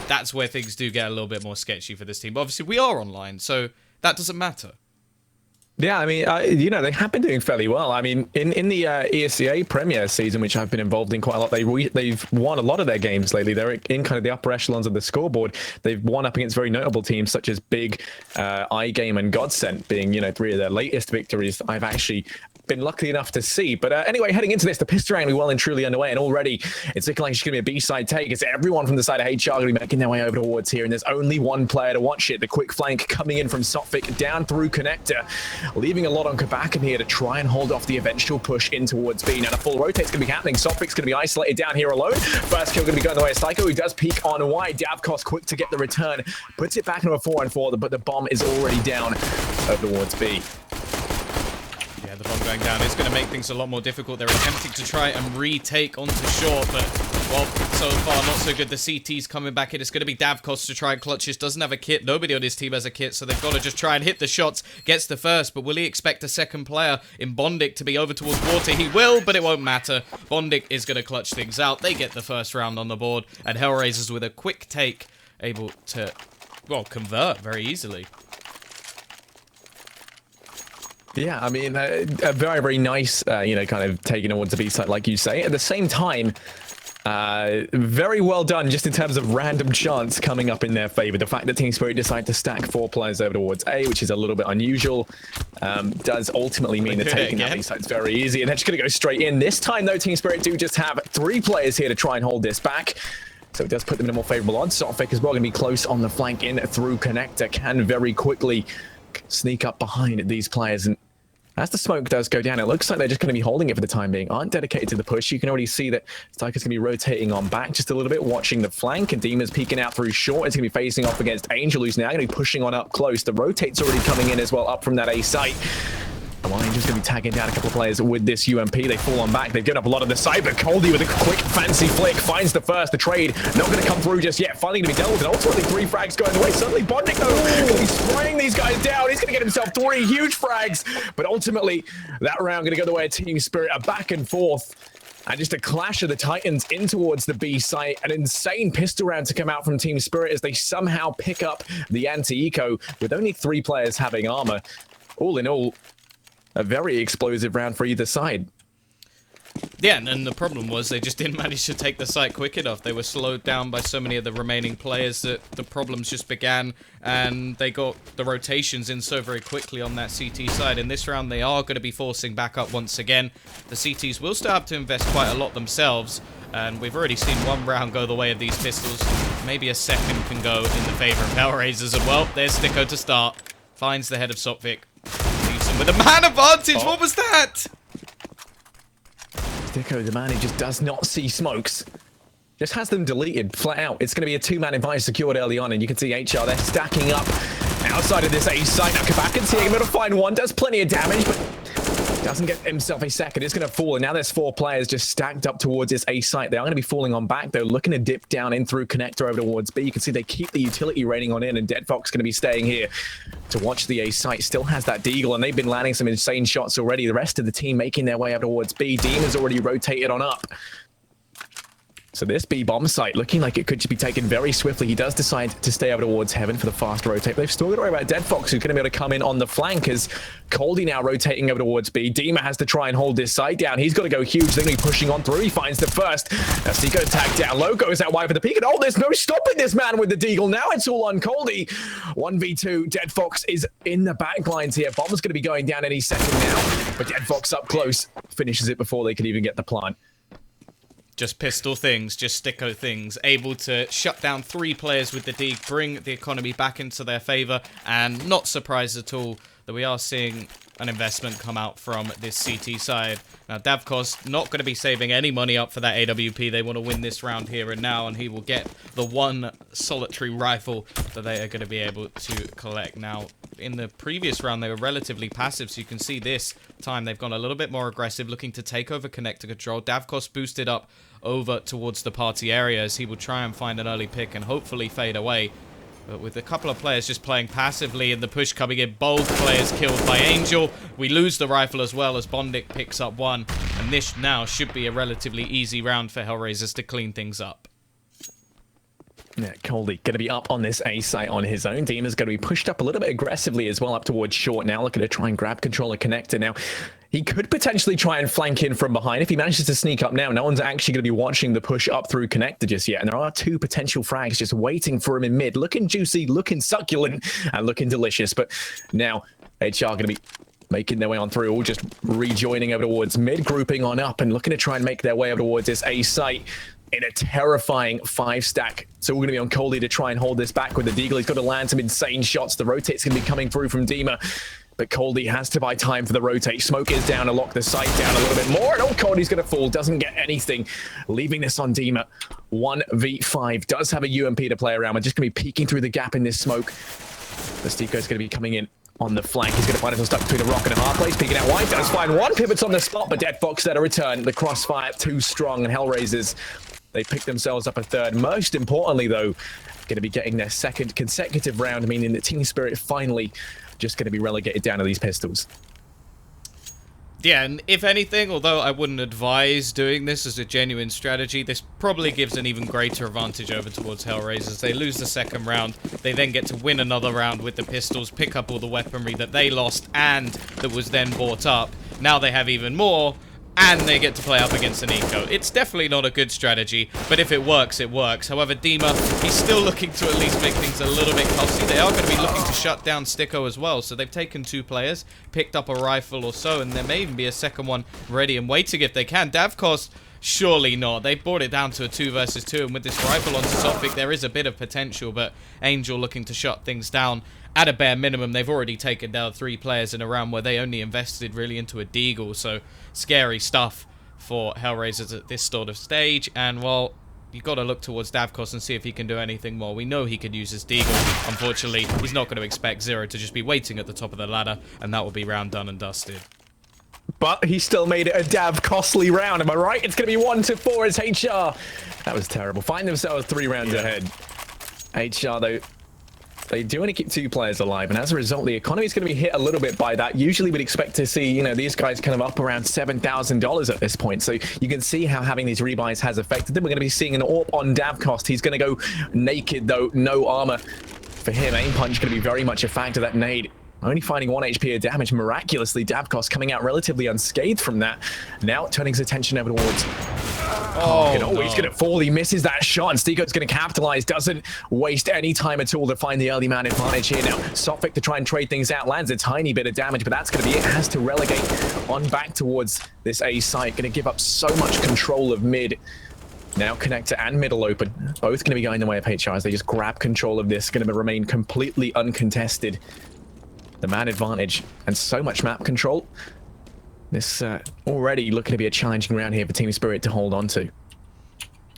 that's where things do get a little bit more sketchy for this team. But obviously, we are online, so that doesn't matter. Yeah, I mean, you know, they have been doing fairly well. I mean, in the ESCA Premier season, which I've been involved in quite a lot, they've won a lot of their games lately. They're in kind of the upper echelons of the scoreboard. They've won up against very notable teams such as Big, iGame, and Godsent, being, you know, 3 of their latest victories I've actually been lucky enough to see. But anyway, heading into this, the pistol round will be well and truly underway, and already it's looking like it's going to be a B-side take. It's everyone from the side of HR going to be making their way over towards here, and there's only one player to watch it. The quick flank coming in from Sophic down through Connector, leaving a lot on Kabakam here to try and hold off the eventual push in towards B. Now the full rotate's going to be happening. Sophic's going to be isolated down here alone. First kill going to be going the way of Psycho, who does peek on wide. Davkos quick to get the return, puts it back into a 4-on-4, but the bomb is already down over towards B. Yeah, the bomb going down is going to make things a lot more difficult. They're attempting to try and retake onto short, but, well, so far not so good. The CT's coming back in. It's going to be Davkos to try and clutch this. Doesn't have a kit. Nobody on his team has a kit, so they've got to just try and hit the shots. Gets the first, but will he expect a second player in Bondik to be over towards water? He will, but it won't matter. Bondik is going to clutch things out. They get the first round on the board, and HellRaisers with a quick take, able to, well, convert very easily. Yeah, I mean, a very, very nice, you know, kind of taking towards the B-side, like you say. At the same time, very well done just in terms of random chance coming up in their favor. The fact that Team Spirit decided to stack 4 players over towards A, which is a little bit unusual, does ultimately mean that taking that B-side is very easy. And they're just going to go straight in. This time, though, Team Spirit do just have 3 players here to try and hold this back. So it does put them in a more favorable odds. Sophic as well going to be close on the flank in through Connector. Can very quickly sneak up behind these players. And as the smoke does go down, it looks like they're just going to be holding it for the time being. Aren't dedicated to the push. You can already see that Styker's going to be rotating on back just a little bit, watching the flank, and Demon's peeking out through short. It's going to be facing off against Angel, who's now going to be pushing on up close. The rotate's already coming in as well, up from that A site. Well, Angel's going to be tagging down a couple of players with this UMP. They fall on back. They've given up a lot of the side, but Coldy with a quick, fancy flick finds the first. The trade not going to come through just yet. Finally going to be dealt with, and ultimately 3 frags going away. Suddenly, Bondik, though, going to be spraying these guys down. He's going to get himself 3 huge frags, but ultimately, that round going to go the way of Team Spirit. A back and forth. And just a clash of the Titans in towards the B site. An insane pistol round to come out from Team Spirit as they somehow pick up the anti-eco with only 3 players having armor. All in all, a very explosive round for either side. Yeah, and the problem was they just didn't manage to take the site quick enough. They were slowed down by so many of the remaining players that the problems just began, and they got the rotations in so very quickly on that CT side. In this round, they are going to be forcing back up once again. The CTs will still have to invest quite a lot themselves, and we've already seen 1 round go the way of these pistols. Maybe a second can go in the favor of HellRaisers, and well, there's Sticko to start. Finds the head of Sophic. Leaves him with a man advantage. What was that? Sticko, the man, he just does not see smokes. Just has them deleted flat out. It's going to be a 2-man advantage secured early on, and you can see HR, they're stacking up outside of this A site. Now Kabakkan's here, able to find 1, does plenty of damage, but doesn't get himself a second. It's going to fall, and now there's 4 players just stacked up towards this A site. They are going to be falling on back, though, looking to dip down in through Connector over towards B. You can see they keep the utility rating on in, and Dead Fox going to be staying here to watch the A site. Still has that Deagle, and they've been landing some insane shots already. The rest of the team making their way up towards B. Demon's already rotated on up. So this B bomb site looking like it could just be taken very swiftly. He does decide to stay over towards Heaven for the fast rotate. But they've still got to worry about Dead Fox, who's going to be able to come in on the flank as Coldy now rotating over towards B. Dima has to try and hold this side down. He's got to go huge. They're going to be pushing on through. He finds the first. Now Seiko's tagged down low, goes out wide for the peak. And oh, there's no stopping this man with the Deagle. Now it's all on Coldy. 1v2. Dead Fox is in the back lines here. Bomb's going to be going down any second now. But Dead Fox up close finishes it before they could even get the plant. Just pistol things, just Sticko things, able to shut down 3 players with the Deke, bring the economy back into their favor, and not surprised at all that we are seeing an investment come out from this CT side. Now, Davkos not going to be saving any money up for that AWP. They want to win this round here and now, and he will get the 1 solitary rifle that they are going to be able to collect. Now, in the previous round, they were relatively passive, so you can see this time they've gone a little bit more aggressive, looking to take over connector control. Davkos boosted up over towards the party area as he will try and find an early pick and hopefully fade away. But with a couple of players just playing passively and the push coming in, both players killed by Angel. We lose the rifle as well as Bondik picks up 1. And this now should be a relatively easy round for HellRaisers to clean things up. Yeah, Coldy going to be up on this A site on his own. Demon's going to be pushed up a little bit aggressively as well up towards short now, looking to try and grab control of connector. Now, he could potentially try and flank in from behind. If he manages to sneak up now, no one's actually going to be watching the push up through connector just yet. And there are two potential frags just waiting for him in mid, looking juicy, looking succulent, and looking delicious. But now, HR going to be making their way on through, all just rejoining over towards mid, grouping on up and looking to try and make their way over towards this A site in a terrifying 5-stack. So we're going to be on Coldy to try and hold this back with the Deagle. He's got to land some insane shots. The rotate's going to be coming through from Dima, but Coldy has to buy time for the rotate. Smoke is down to lock the site down a little bit more, and Coldy's going to fall. Doesn't get anything, leaving this on Dima. 1v5. Does have a UMP to play around. We're just going to be peeking through the gap in this smoke. The Steveco's going to be coming in on the flank. He's going to find himself stuck between a rock and a hard place. Peeking out wide. Does find one. Pivots on the spot, but Dead Fox there to return. The crossfire too strong, and HellRaisers, they pick themselves up a third. Most importantly, though, going to be getting their second consecutive round, meaning that Team Spirit finally just going to be relegated down to these pistols. Yeah, and if anything, although I wouldn't advise doing this as a genuine strategy, this probably gives an even greater advantage over towards HellRaisers. They lose the second round, they then get to win another round with the pistols, pick up all the weaponry that they lost and that was then bought up. Now they have even more, and they get to play up against an eco. It's definitely not a good strategy, but if it works, it works. However, Dima, he's still looking to at least make things a little bit costly. They are going to be looking to shut down Sticko as well, so they've taken 2 players, picked up a rifle or so, and there may even be a second one ready and waiting if they can. Davkos, surely not. They brought it down to a 2 versus 2, and with this rifle onto Sophic, there is a bit of potential, but Angel looking to shut things down. At a bare minimum, they've already taken down 3 players in a round where they only invested really into a Deagle, so scary stuff for HellRaisers at this sort of stage. And, well, you've got to look towards Davkos and see if he can do anything more. We know he could use his Deagle. Unfortunately, he's not going to expect Zero to just be waiting at the top of the ladder, and that will be round done and dusted. But he still made it a Dav costly round, am I right? It's going to be 1-4 as HR. That was terrible. Find themselves 3 rounds ahead. HR, though, they do only keep 2 players alive, and as a result, the economy is going to be hit a little bit by that. Usually we'd expect to see, you know, these guys kind of up around $7,000 at this point. So you can see how having these rebuys has affected them. We're going to be seeing an AWP on Davcost. He's going to go naked, though, no armor. For him, aim punch going to be very much a factor. That nade only finding 1 HP of damage. Miraculously, Davcost coming out relatively unscathed from that. Now turning his attention over towards... Oh, no. He's going to fall. He misses that shot, and Steeko's going to capitalize. Doesn't waste any time at all to find the early man advantage here. Now, Sophic to try and trade things out. Lands a tiny bit of damage, but that's going to be it. Has to relegate on back towards this A site. Going to give up so much control of mid. Now connector and middle open. Both going to be going the way of HR as they just grab control of this. Going to remain completely uncontested. The man advantage and so much map control. This already looking to be a challenging round here for Team Spirit to hold on to.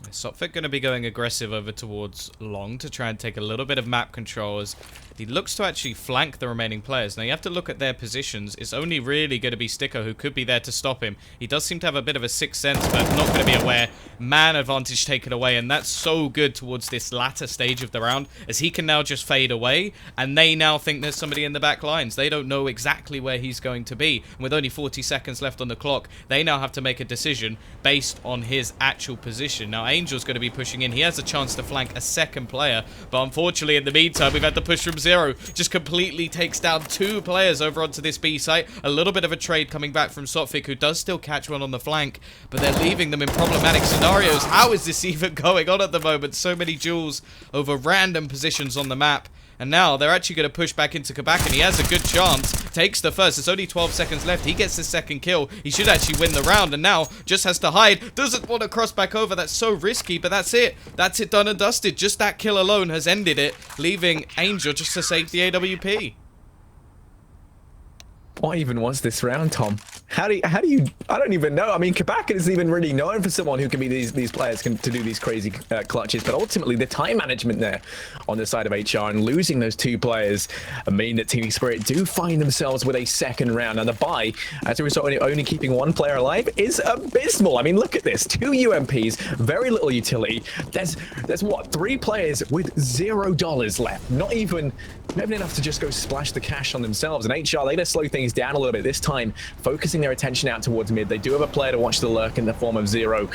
Sophic going to be going aggressive over towards long to try and take a little bit of map control as he looks to actually flank the remaining players. Now you have to look at their positions. It's only really going to be Sticko who could be there to stop him. He does seem to have a bit of a sixth sense, but not going to be aware. Man advantage taken away, and that's so good towards this latter stage of the round as he can now just fade away, and they now think there's somebody in the back lines. They don't know exactly where he's going to be, and with only 40 seconds left on the clock, they now have to make a decision based on his actual position. Now Angel's going to be pushing in. He has a chance to flank a second player, but unfortunately in the meantime we've had the push from Zero. Just completely takes down 2 players over onto this B site. A little bit of a trade coming back from Sophic, who does still catch one on the flank, but they're leaving them in problematic scenarios. How is this even going on at the moment? So many duels over random positions on the map. And now they're actually going to push back into Kabak, and he has a good chance. Takes the first. There's only 12 seconds left. He gets the second kill. He should actually win the round, and now just has to hide. Doesn't want to cross back over. That's so risky, but that's it. That's it done and dusted. Just that kill alone has ended it, leaving Angel just to save the AWP. What even was this round, Tom? How do you, I don't even know. I mean, Kabak isn't even really known for someone who can be these players to do these crazy clutches, but ultimately the time management there on the side of HR and losing those 2 players mean that Team Spirit do find themselves with a second round. And the bye, as a result of only keeping 1 player alive, is abysmal. I mean, look at this. 2 UMPs, very little utility. There's what, 3 players with $0 left. Not even enough to just go splash the cash on themselves. And HR, they just slow things down a little bit this time, focusing their attention out towards mid. They do have a player to watch the lurk in the form of Zero.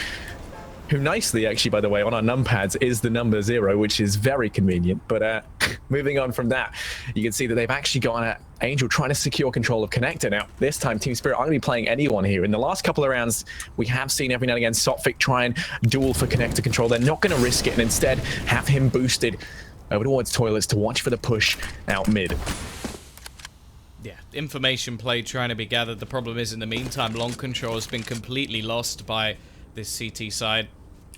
who nicely, actually, by the way, on our numpads is the number 0, which is very convenient. But moving on from that, you can see that they've actually got Angel trying to secure control of Connector. Now, this time, Team Spirit aren't going to be playing anyone here. In the last couple of rounds, we have seen every now and again Sotfik try and duel for Connector control. They're not going to risk it and instead have him boosted over towards Toilets to watch for the push out mid. Yeah, information play trying to be gathered. The problem is, in the meantime, long control has been completely lost by this CT side.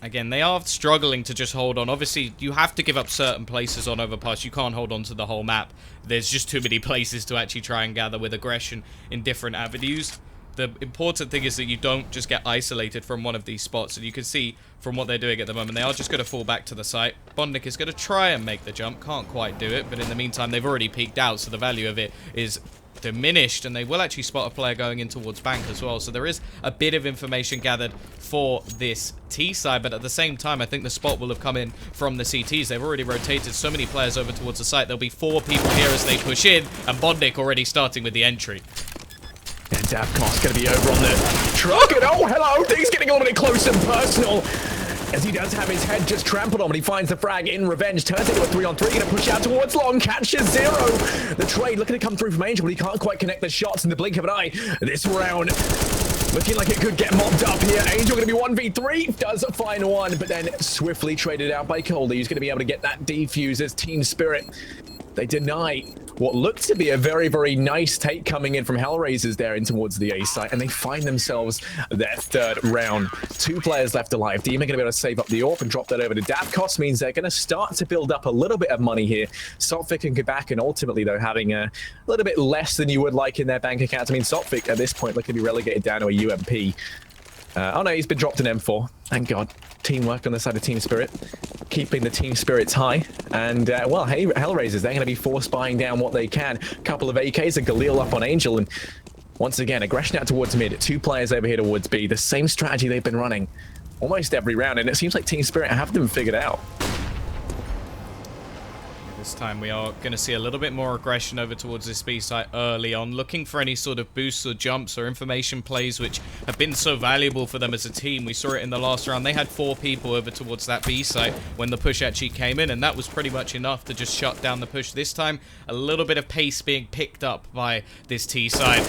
Again, they are struggling to just hold on. Obviously, you have to give up certain places on overpass. You can't hold on to the whole map. There's just too many places to actually try and gather with aggression in different avenues. The important thing is that you don't just get isolated from one of these spots. And you can see from what they're doing at the moment, they are just going to fall back to the site. Bondnik is going to try and make the jump. Can't quite do it. But in the meantime, they've already peaked out. So the value of it is diminished, and they will actually spot a player going in towards bank as well. So there is a bit of information gathered for this T side, but at the same time, I think the spot will have come in from the CTs. They've already rotated so many players over towards the site. There'll be 4 people here as they push in, and Bondnik already starting with the entry. And Davkos going to be over on the truck, and oh, hello, things getting a little bit close and personal. As he does have his head just trampled on, but he finds the frag in revenge, turns it into a 3-on-3, going to push out towards long, catches 0. The trade looking to come through from Angel, but he can't quite connect the shots in the blink of an eye. This round looking like it could get mobbed up here. Angel going to be 1v3, does find one, but then swiftly traded out by Coldy, who's going to be able to get that defuse as Team Spirit. They deny what looked to be a very, very nice take coming in from HellRaisers there in towards the A site, and they find themselves their 3rd round. 2 players left alive. Demon going to be able to save up the AWP and drop that over to Davkos, means they're going to start to build up a little bit of money here. Sotfik and Quebec, and ultimately, though, having a little bit less than you would like in their bank accounts. I mean, Sotfik at this point looking to be relegated down to a UMP. Oh no, he's been dropped an M4. Thank God. Teamwork on the side of Team Spirit, keeping the Team Spirits high. And, well, hey, HellRaisers, they're going to be force buying down what they can. Couple of AKs, a Galil up on Angel, and once again, aggression out towards mid. 2 players over here towards B. The same strategy they've been running almost every round, and it seems like Team Spirit have them figured out. This time we are going to see a little bit more aggression over towards this B site early on, looking for any sort of boosts or jumps or information plays which have been so valuable for them as a team. We saw it in the last round. They had 4 people over towards that B site when the push actually came in, and that was pretty much enough to just shut down the push. This time, a little bit of pace being picked up by this T side.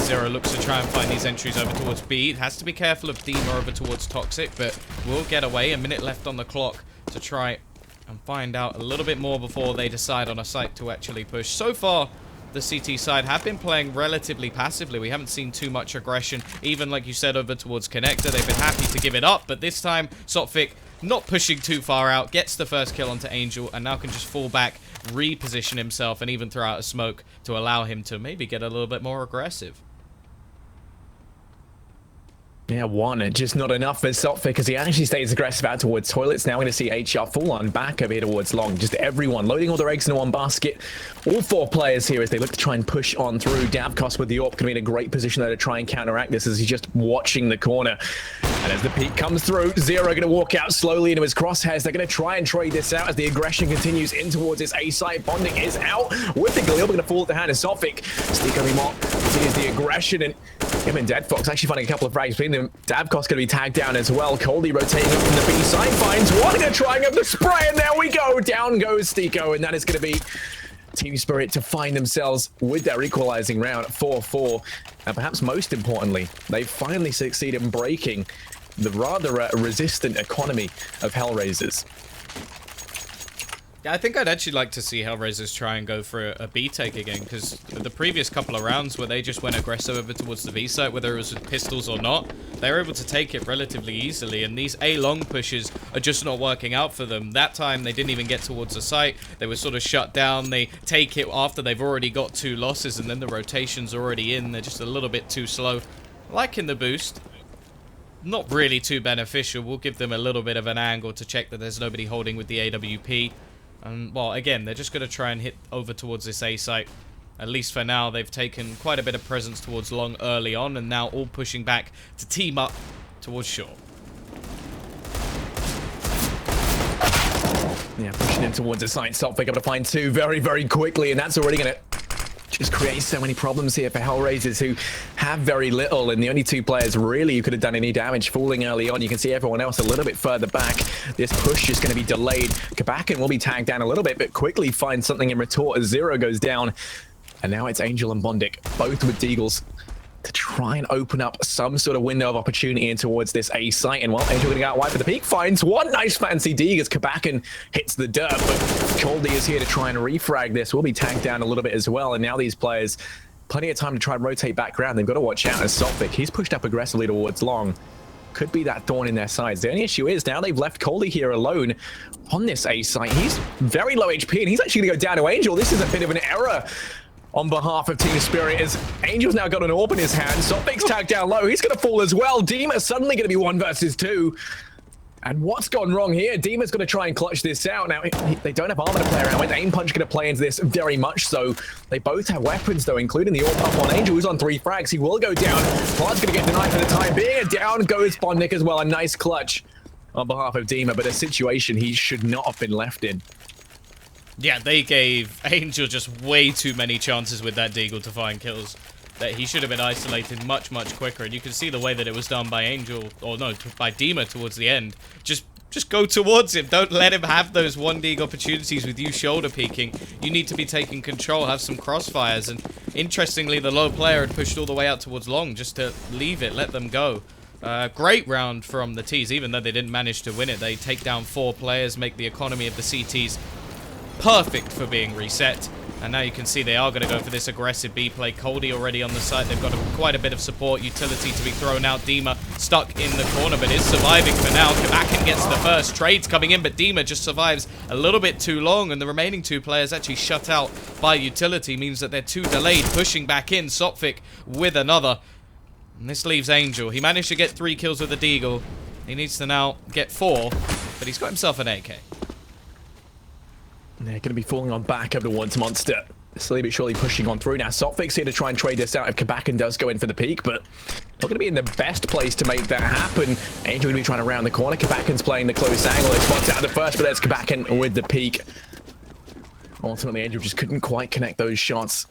Zero looks to try and find these entries over towards B. It has to be careful of Dima over towards Toxic, but will get away. A minute left on the clock to try and find out a little bit more before they decide on a site to actually push. So far, the CT side have been playing relatively passively. We haven't seen too much aggression, even like you said, over towards Connector. They've been happy to give it up, but this time, Sotfik not pushing too far out, gets the first kill onto Angel, and now can just fall back, reposition himself, and even throw out a smoke to allow him to maybe get a little bit more aggressive. Yeah, 1, just not enough for Sotfik because he actually stays aggressive out towards Toilets. Now we're going to see HR full on back over here towards long. Just everyone loading all their eggs into one basket. All 4 players here as they look to try and push on through. Davkos with the AWP going to be in a great position there to try and counteract this as he's just watching the corner. And as the peak comes through, Zero going to walk out slowly into his crosshairs. They're going to try and trade this out as the aggression continues in towards his A site. Bonding is out with the Galil, going to fall at the hand of Sotfik. Steve going to be more. Continues the aggression, and him and Dead Fox actually finding a couple of frags between them. Davkos going to be tagged down as well. Coldy rotating up from the B side, finds one, going to try and get the spray, and there we go. Down goes Stiko, and that is going to be Team Spirit to find themselves with their equalizing round at 4-4. And perhaps most importantly, they finally succeed in breaking the rather resistant economy of HellRaisers. Yeah, I think I'd actually like to see HellRaisers try and go for a B take again, because the previous couple of rounds where they just went aggressive over towards the B site, whether it was with pistols or not, they were able to take it relatively easily, and these A long pushes are just not working out for them. That time, they didn't even get towards the site. They were sort of shut down. They take it after they've already got 2 losses, and then the rotation's already in. They're just a little bit too slow. Liking the boost. Not really too beneficial. We'll give them a little bit of an angle to check that there's nobody holding with the AWP. And, well, again, they're just going to try and hit over towards this A site. At least for now, they've taken quite a bit of presence towards long early on, and now all pushing back to team up towards short. Yeah, pushing in towards the site. Sotfik able to find 2 very, very quickly, and that's already going to just creates so many problems here for HellRaisers, who have very little, and the only two players really who could have done any damage falling early on. You can see everyone else a little bit further back. This push is going to be delayed. Kabakin will be tagged down a little bit, but quickly finds something in retort as Zero goes down. And now it's Angel and Bondic, both with Deagles, to try and open up some sort of window of opportunity in towards this A site. And well, Angel going to go out wide for the peak, finds one nice fancy dig as Kabakin hits the dirt, but Coldy is here to try and refrag this. Will be tagged down a little bit as well, and now these players, plenty of time to try and rotate back around. They've got to watch out as Sophic, he's pushed up aggressively towards long. Could be that thorn in their sides. The only issue is now they've left Coldy here alone on this A site. He's very low HP, and he's actually going to go down to Angel. This is a bit of an error on behalf of Team Spirit, as Angel's now got an orb in his hand. Sophic's tagged down low. He's going to fall as well. Dima's suddenly going to be 1 versus 2. And what's gone wrong here? Dima's going to try and clutch this out. Now, they don't have armor to play around with. Aim Punch going to play into this very much so. They both have weapons, though, including the orb up on Angel, who's on 3 frags. He will go down. Vlad's going to get denied for the time being. Down goes Bondic as well. A nice clutch on behalf of Dima, but a situation he should not have been left in. Yeah, they gave Angel just way too many chances with that Deagle to find kills. That he should have been isolated much, much quicker. And you can see the way that it was done by Angel, or no, by Dima towards the end. Just go towards him. Don't let him have those 1-dig opportunities with you shoulder peeking. You need to be taking control, have some crossfires. And interestingly, the low player had pushed all the way out towards long just to leave it, let them go. Great round from the T's, even though they didn't manage to win it. They take down 4 players, make the economy of the CTs perfect for being reset. And now you can see they are going to go for this aggressive B play. Coldy already on the site. They've got quite a bit of support. Utility to be thrown out. Dima stuck in the corner, but is surviving for now. Kabakin gets the first. Trades coming in, but Dima just survives a little bit too long. And the remaining 2 players actually shut out by utility. Means that they're too delayed. Pushing back in. Sophic with another. And this leaves Angel. He managed to get 3 kills with the Deagle. He needs to now get 4, but he's got himself an AK. They're going to be falling on back of the Once Monster. Slowly but surely pushing on through. Now, Sophic's here to try and trade this out if Kabakin does go in for the peak, but not going to be in the best place to make that happen. Angel going to be trying to round the corner. Kabakin's playing the close angle. He spots out the first, but there's Kabakin with the peak. Ultimately, Angel just couldn't quite connect those shots,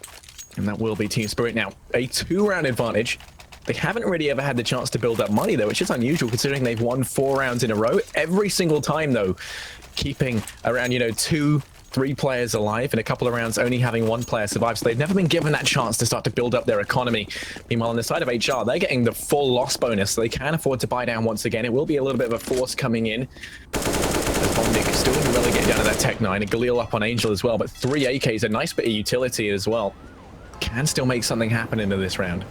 and that will be Team Spirit now. A 2-round advantage. They haven't really ever had the chance to build up money, though, which is unusual considering they've won 4 rounds in a row. Every single time, though, keeping around, 2, 3 players alive, and a couple of rounds only having 1 player survive. So they've never been given that chance to start to build up their economy. Meanwhile, on the side of HR, they're getting the full loss bonus, so they can afford to buy down once again. It will be a little bit of a force coming in. Bondic still going to really get down to that Tech 9. A Galil up on Angel as well, but 3 AKs, a nice bit of utility as well. Can still make something happen into this round.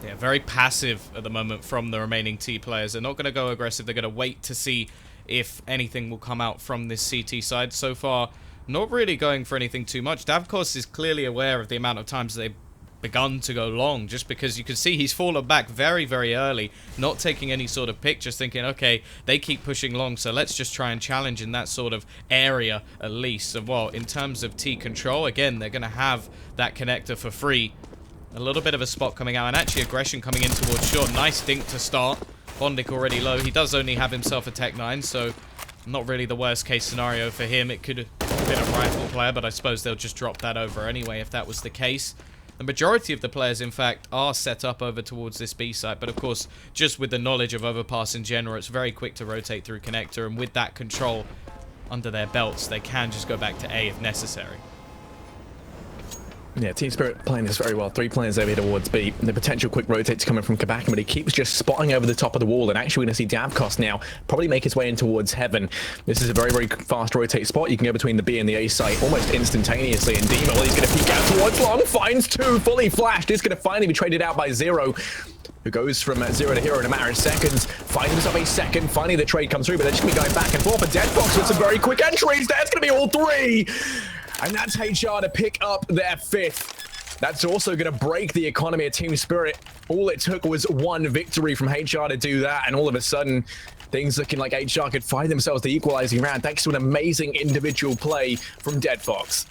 Yeah, very passive at the moment from the remaining T players. They're not going to go aggressive. They're going to wait to see if anything will come out from this CT side. So far, not really going for anything too much. Davkos is clearly aware of the amount of times they've begun to go long, just because you can see he's fallen back very, very early, not taking any sort of pick, just thinking, okay, they keep pushing long, so let's just try and challenge in that sort of area at least. So, well, in terms of T control, again, they're going to have that connector for free. A little bit of a spot coming out, and actually aggression coming in towards short. Nice dink to start. Bondic already low. He does only have himself a Tech 9, so not really the worst case scenario for him. It could have been a rifle player, but I suppose they'll just drop that over anyway if that was the case. The majority of the players, in fact, are set up over towards this B site, but of course, just with the knowledge of overpass in general, it's very quick to rotate through connector, and with that control under their belts, they can just go back to A if necessary. Yeah, Team Spirit playing this very well. 3 players over here towards B. The potential quick rotates coming from Kabakin, but he keeps just spotting over the top of the wall, and actually we're going to see Davkos now probably make his way in towards Heaven. This is a very, very fast rotate spot. You can go between the B and the A site almost instantaneously, and Dima, well, he's going to peek out towards long, finds 2, fully flashed. It's going to finally be traded out by Zero, who goes from 0 to hero in a matter of seconds, finds himself a second. Finally, the trade comes through, but they're just going to be going back and forth. But Deadbox with some very quick entries. That's going to be all 3. And that's HR to pick up their 5th. That's also going to break the economy of Team Spirit. All it took was 1 victory from HR to do that, and all of a sudden, things looking like HR could find themselves the equalizing round thanks to an amazing individual play from Deadfox.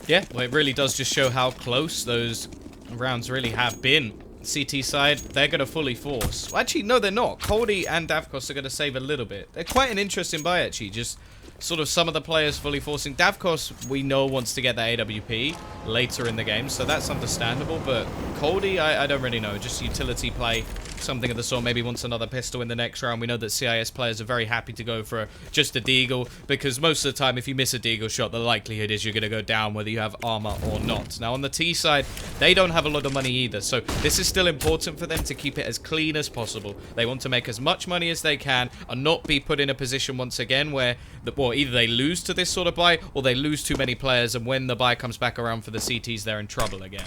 Yeah, well, it really does just show how close those rounds really have been. CT side, they're going to fully force. Well, actually, no, they're not. Coldy and Davkos are going to save a little bit. They're quite an interesting buy, actually. Just sort of some of the players fully forcing. Davkos, we know, wants to get that AWP later in the game, so that's understandable, but Coldy, I don't really know. Just utility play, something of the sort. Maybe wants another pistol in the next round. We know that CIS players are very happy to go for just a deagle, because most of the time, if you miss a deagle shot, the likelihood is you're going to go down whether you have armor or not. Now, on the T side, they don't have a lot of money either, so this is still important for them to keep it as clean as possible. They want to make as much money as they can and not be put in a position once again where well, either they lose to this sort of buy or they lose too many players, and when the buy comes back around for the CTs, they're in trouble again.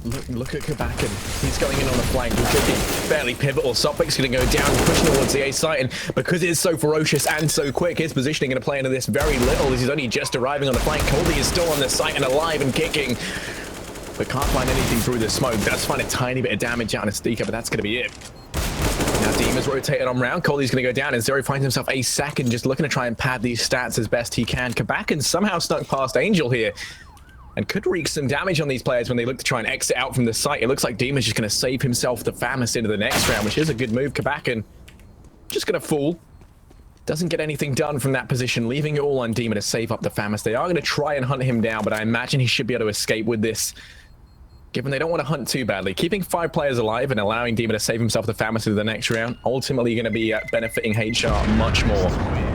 Look at Kabakin. He's going in on the flank. He could be fairly pivotal. Sopvik's going to go down, pushing towards the A site, and because it's so ferocious and so quick, his positioning going to play into this very little as he's only just arriving on the flank. Coldy is still on the site and alive and kicking, but can't find anything through the smoke. Does find a tiny bit of damage out in a Stika, but that's going to be it. Now Dima's rotated on round. Coldy's going to go down, and Zero finds himself a second, just looking to try and pad these stats as best he can. Kabakin somehow snuck past Angel here and could wreak some damage on these players when they look to try and exit out from the site. It looks like Dima's just going to save himself the FAMAS into the next round, which is a good move. Kabakin just going to fall. Doesn't get anything done from that position, leaving it all on Dima to save up the FAMAS. They are going to try and hunt him down, but I imagine he should be able to escape with this, given they don't want to hunt too badly. Keeping 5 players alive and allowing Dima to save himself the FAMAS into the next round, ultimately going to be benefiting HR much more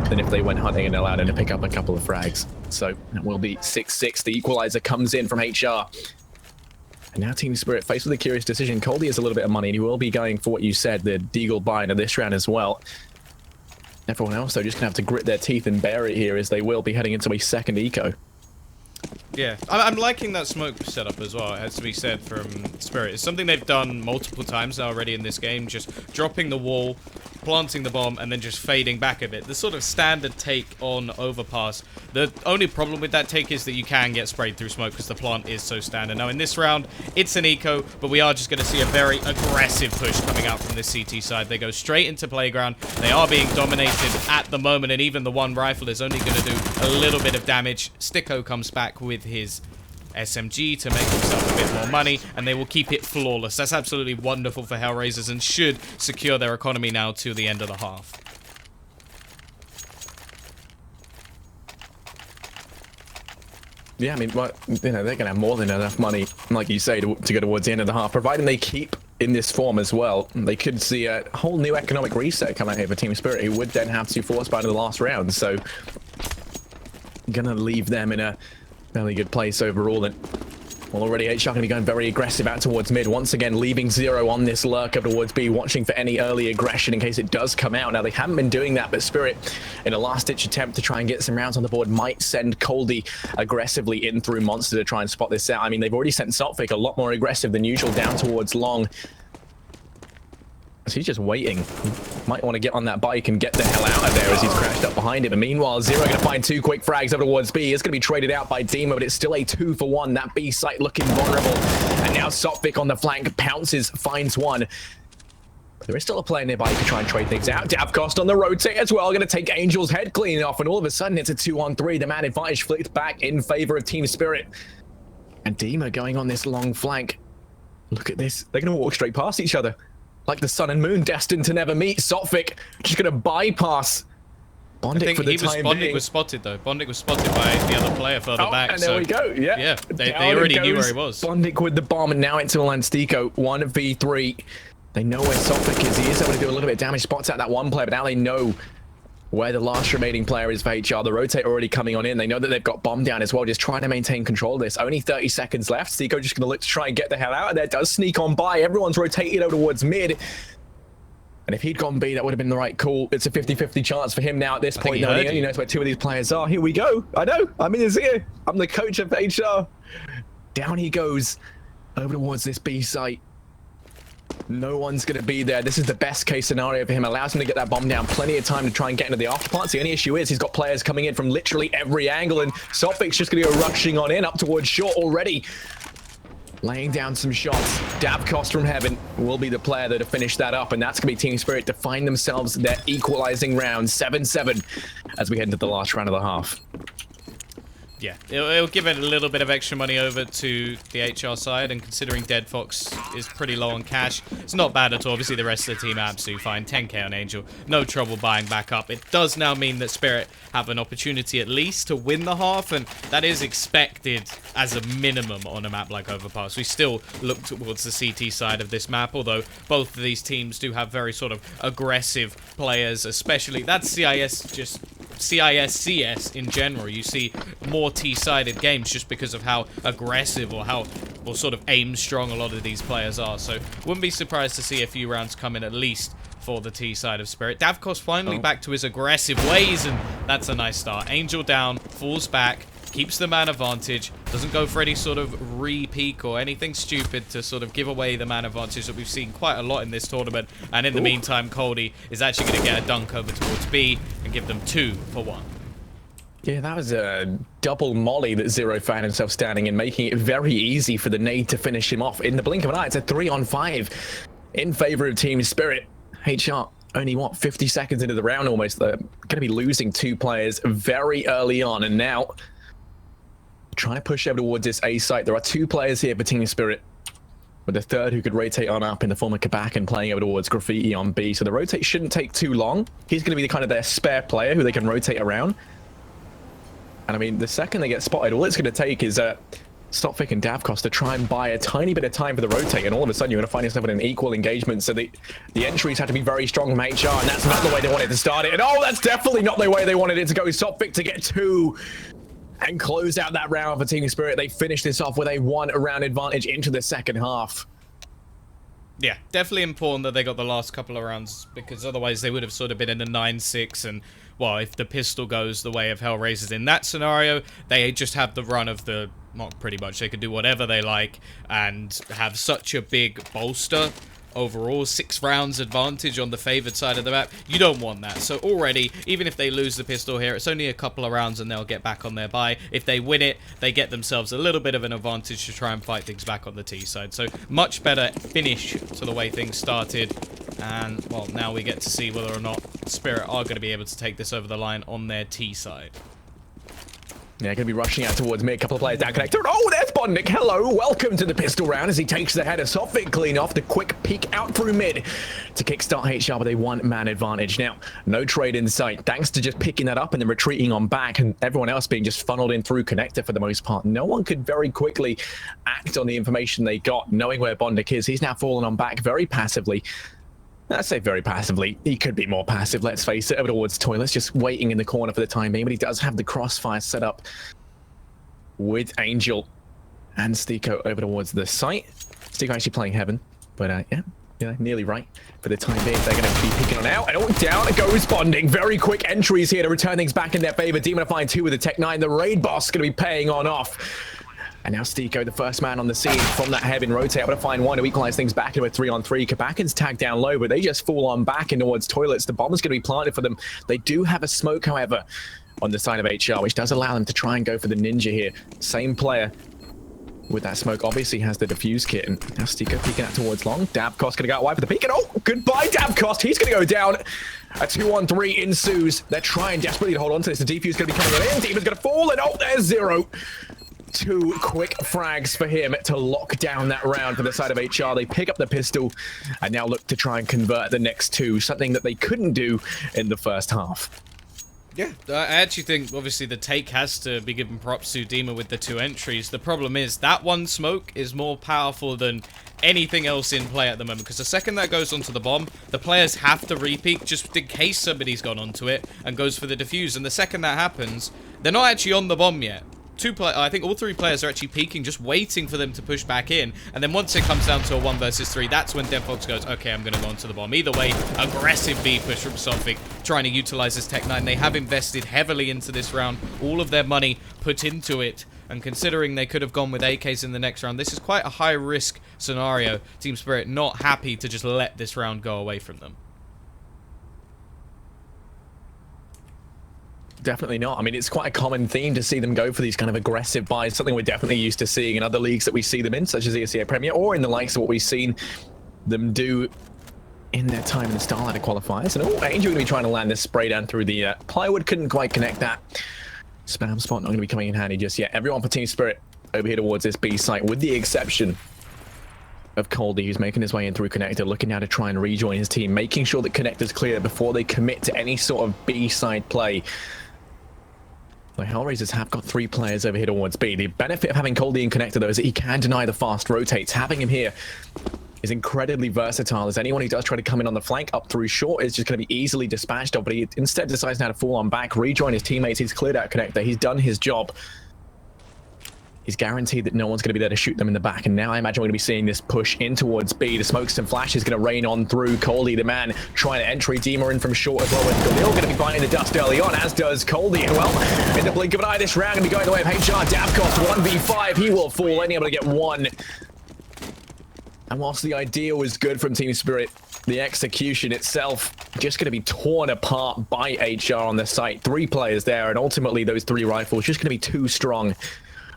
than if they went hunting and allowed him to pick up a couple of frags. So that will be 6-6. The equalizer comes in from HR. And now Team Spirit faced with a curious decision. Coldy has a little bit of money, and he will be going for what you said, the deagle buy into this round as well. Everyone else, though, just going to have to grit their teeth and bear it here, as they will be heading into a second eco. Yeah, I'm liking that smoke setup as well, it has to be said, from Spirit. It's something they've done multiple times now already in this game, just dropping the wall, planting the bomb, and then just fading back a bit. The sort of standard take on overpass. The only problem with that take is that you can get sprayed through smoke because the plant is so standard. Now in this round, it's an eco, but we are just going to see a very aggressive push coming out from the CT side. They go straight into playground. They are being dominated at the moment, and even the one rifle is only going to do a little bit of damage. Sticko comes back with his SMG to make himself a bit more money, and they will keep it flawless. That's absolutely wonderful for HellRaisers and should secure their economy now to the end of the half. Yeah, I mean, well, you know, they're going to have more than enough money, like you say, to go towards the end of the half, providing they keep in this form as well. They could see a whole new economic reset come out here for Team Spirit, who would then have to force buy to the last round. So, gonna leave them in a fairly good place overall. And well, already HR going to be going very aggressive out towards mid. Once again, leaving Zero on this lurk up towards B, watching for any early aggression in case it does come out. Now, they haven't been doing that, but Spirit, in a last-ditch attempt to try and get some rounds on the board, might send Coldy aggressively in through Monster to try and spot this out. I mean, they've already sent Sopvik a lot more aggressive than usual down towards Long. So he's just waiting. Might want to get on that bike and get the hell out of there as he's crashed up behind him. And meanwhile, Zero going to find 2 quick frags over towards B. It's going to be traded out by Dima, but it's still a 2-for-1. That B site looking vulnerable. And now Sopvik on the flank pounces, finds one. But there is still a player nearby who can try and trade things out. Davkost on the rotate as well, going to take Angel's head clean off. And all of a sudden, it's a 2-on-3. The man advantage flicked back in favor of Team Spirit. And Dima going on this long flank. Look at this. They're going to walk straight past each other, like the sun and moon destined to never meet. Sopvik just going to bypass Bondik for the time being. Bondik was spotted, though. Bondik was spotted by the other player further back. And there we go. Yeah. Yeah, they already knew where he was. Bondik with the bomb, and now it's Olanstico. 1v3. They know where Sopvik is. He is able to do a little bit of damage. Spots out that one player, but now they know where the last remaining player is for HR. The rotate already coming on in. They know that they've got bomb down as well, just trying to maintain control of this. Only 30 seconds left. Stico just going to look to try and get the hell out of there. Does sneak on by. Everyone's rotated over towards mid. And if he'd gone B, that would have been the right call. It's a 50-50 chance for him now at this point. He only knows where 2 of these players are. Here we go. I know. I'm in his ear. I'm the coach of HR. Down he goes over towards this B site. No one's going to be there. This is the best case scenario for him. Allows him to get that bomb down. Plenty of time to try and get into the afterparts. The only issue is he's got players coming in from literally every angle, and Sopvik's just going to go rushing on in up towards short already. Laying down some shots. Davkost from heaven will be the player that to finish that up, and that's going to be Team Spirit to find themselves their equalizing round. 7-7 as we head into the last round of the half. Yeah, it'll give it a little bit of extra money over to the HR side, and considering Dead Fox is pretty low on cash, it's not bad at all. Obviously, the rest of the team are absolutely fine. 10k on Angel, no trouble buying back up. It does now mean that Spirit have an opportunity at least to win the half, and that is expected as a minimum on a map like Overpass. We still look towards the CT side of this map, although both of these teams do have very sort of aggressive players, especially that's CS in general. You see more T-sided games just because of how aggressive or how sort of aim strong a lot of these players are. So wouldn't be surprised to see a few rounds come in at least for the T side of Spirit. Davkos finally back to his aggressive ways, and that's a nice start. Angel down, falls back, keeps the man advantage, doesn't go for any sort of re-peek or anything stupid to sort of give away the man advantage that we've seen quite a lot in this tournament. And in the meantime, Coldy is actually going to get a dunk over towards B and give them 2 for 1. Yeah, that was a double molly that Zero found himself standing in, making it very easy for the nade to finish him off. In the blink of an eye, it's a 3-on-5 in favor of Team Spirit. HR only, what, 50 seconds into the round almost. They're going to be losing 2 players very early on, and now trying to push over towards this A site. There are 2 players here for Team Spirit, with the third who could rotate on up in the form of Kabak and playing over towards Graffiti on B. So the rotate shouldn't take too long. He's going to be the kind of their spare player who they can rotate around. And I mean, the second they get spotted, all it's going to take is Stopfik and Davkos to try and buy a tiny bit of time for the rotate, and all of a sudden you're going to find yourself in an equal engagement. So the entries have to be very strong from HR, and that's not the way they wanted to start it. And oh, that's definitely not the way they wanted it to go. Stopfik to get 2 and close out that round for Team Spirit. They finish this off with a 1-round advantage into the second half. Yeah, definitely important that they got the last couple of rounds, because otherwise they would have sort of been in a 9-6, and well, if the pistol goes the way of HellRaisers in that scenario, they just have the run of the, well, pretty much they could do whatever they like and have such a big bolster overall, 6 rounds advantage on the favored side of the map. You don't want that. So already, even if they lose the pistol here, it's only a couple of rounds and they'll get back on their bye. If they win it, they get themselves a little bit of an advantage to try and fight things back on the T side. So much better finish to the way things started. And, well, now we get to see whether or not Spirit are going to be able to take this over the line on their T side. Yeah, going to be rushing out towards me. A couple of players down connector. Oh, there's Bondnik. Hello. Welcome to the pistol round as he takes the header. Softvik clean off. The quick peek out through mid to kickstart HR with a 1-man advantage. Now, no trade in sight. Thanks to just picking that up and then retreating on back, and everyone else being just funneled in through connector for the most part. No one could very quickly act on the information they got, knowing where Bondnik is. He's now fallen on back very passively. I say very passively. He could be more passive, let's face it, over towards toilets, just waiting in the corner for the time being, but he does have the crossfire set up with Angel and Stiko over towards the site. Stiko actually playing Heaven, but yeah, nearly right for the time being. They're going to be picking on out, and oh, down it goes Bonding. Very quick entries here to return things back in their favor. Demonifying 2 with the Tech 9. The raid boss going to be paying off. And now Stiko, the first man on the scene from that Heaven rotate, able to find 1 to equalize things back into a 3-on-3. Kabakin's tagged down low, but they just fall on back in towards toilets. The bomb is going to be planted for them. They do have a smoke, however, on the side of HR, which does allow them to try and go for the ninja here. Same player with that smoke obviously has the defuse kit, and now Stiko peeking out towards long. Davkos going to go out wide for the peek, and oh, goodbye Davkos. He's going to go down. A 2-on-3 ensues. They're trying desperately to hold on to this. The defuse going to be coming in. Demon's going to fall, and oh, there's Zero. 2 quick frags for him to lock down that round for the side of HR. They pick up the pistol and now look to try and convert the next 2, something that they couldn't do in the first half. Yeah, I actually think, obviously, the take has to be given props to Dima with the 2 entries. The problem is, that 1 smoke is more powerful than anything else in play at the moment, because the second that goes onto the bomb, the players have to re-peek just in case somebody's gone onto it and goes for the defuse. And the second that happens, they're not actually on the bomb yet. I think all 3 players are actually peeking, just waiting for them to push back in. And then once it comes down to a 1 versus 3, that's when Deadfox goes, okay, I'm going to go onto the bomb. Either way, aggressive B push from Softvik, trying to utilize this Tech 9. They have invested heavily into this round, all of their money put into it. And considering they could have gone with AKs in the next round, this is quite a high-risk scenario. Team Spirit not happy to just let this round go away from them. Definitely not. I mean, it's quite a common theme to see them go for these kind of aggressive buys, something we're definitely used to seeing in other leagues that we see them in, such as the ESEA Premier, or in the likes of what we've seen them do in their time in the Starladder qualifiers. And oh, Angel going to be trying to land this spray down through the plywood, couldn't quite connect that. Spam spot not going to be coming in handy just yet. Everyone for Team Spirit over here towards this B site, with the exception of Coldy, who's making his way in through Connector, looking now to try and rejoin his team, making sure that Connector's clear before they commit to any sort of B side play. The HellRaisers have got 3 players over here towards B. The benefit of having Coldy and Connector, though, is that he can deny the fast rotates. Having him here is incredibly versatile, as anyone who does try to come in on the flank up through short is just going to be easily dispatched of, but he instead decides now to fall on back, rejoin his teammates. He's cleared out Connector. He's done his job. He's guaranteed that no one's going to be there to shoot them in the back, and now I imagine we're going to be seeing this push in towards B. The smokes and flash is going to rain on through. Coldy, the man, trying to entry. Deemer in from short as well, with Galil going to be finding the dust early on, as does Coldy. And well, in the blink of an eye, this round going to be going the way of HR. Davkos, 1v5. He will fall, only able to get 1. And whilst the idea was good from Team Spirit, the execution itself just going to be torn apart by HR on the site. 3 players there, and ultimately those 3 rifles just going to be too strong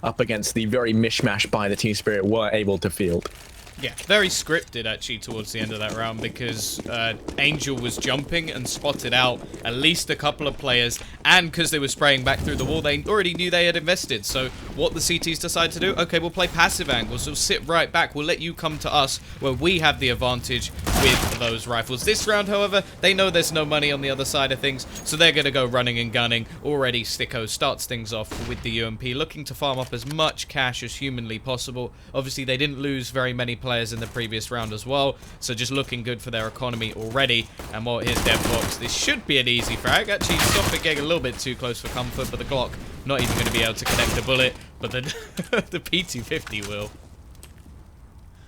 up against the very mishmash by the Team Spirit were able to field. Yeah, very scripted actually towards the end of that round, because Angel was jumping and spotted out at least a couple of players, and because they were spraying back through the wall, they already knew they had invested. So what the CTs decide to do, okay, we'll play passive angles, we'll sit right back, we'll let you come to us where we have the advantage with those rifles. This round, however, they know there's no money on the other side of things, so they're going to go running and gunning. Already Sticko starts things off with the UMP, looking to farm up as much cash as humanly possible. Obviously, they didn't lose very many players in the previous round as well, so just looking good for their economy already. And well, here's Devbox. This should be an easy frag. Actually, Sophic getting a little bit too close for comfort, but the Glock not even going to be able to connect the bullet, but the the P250 will.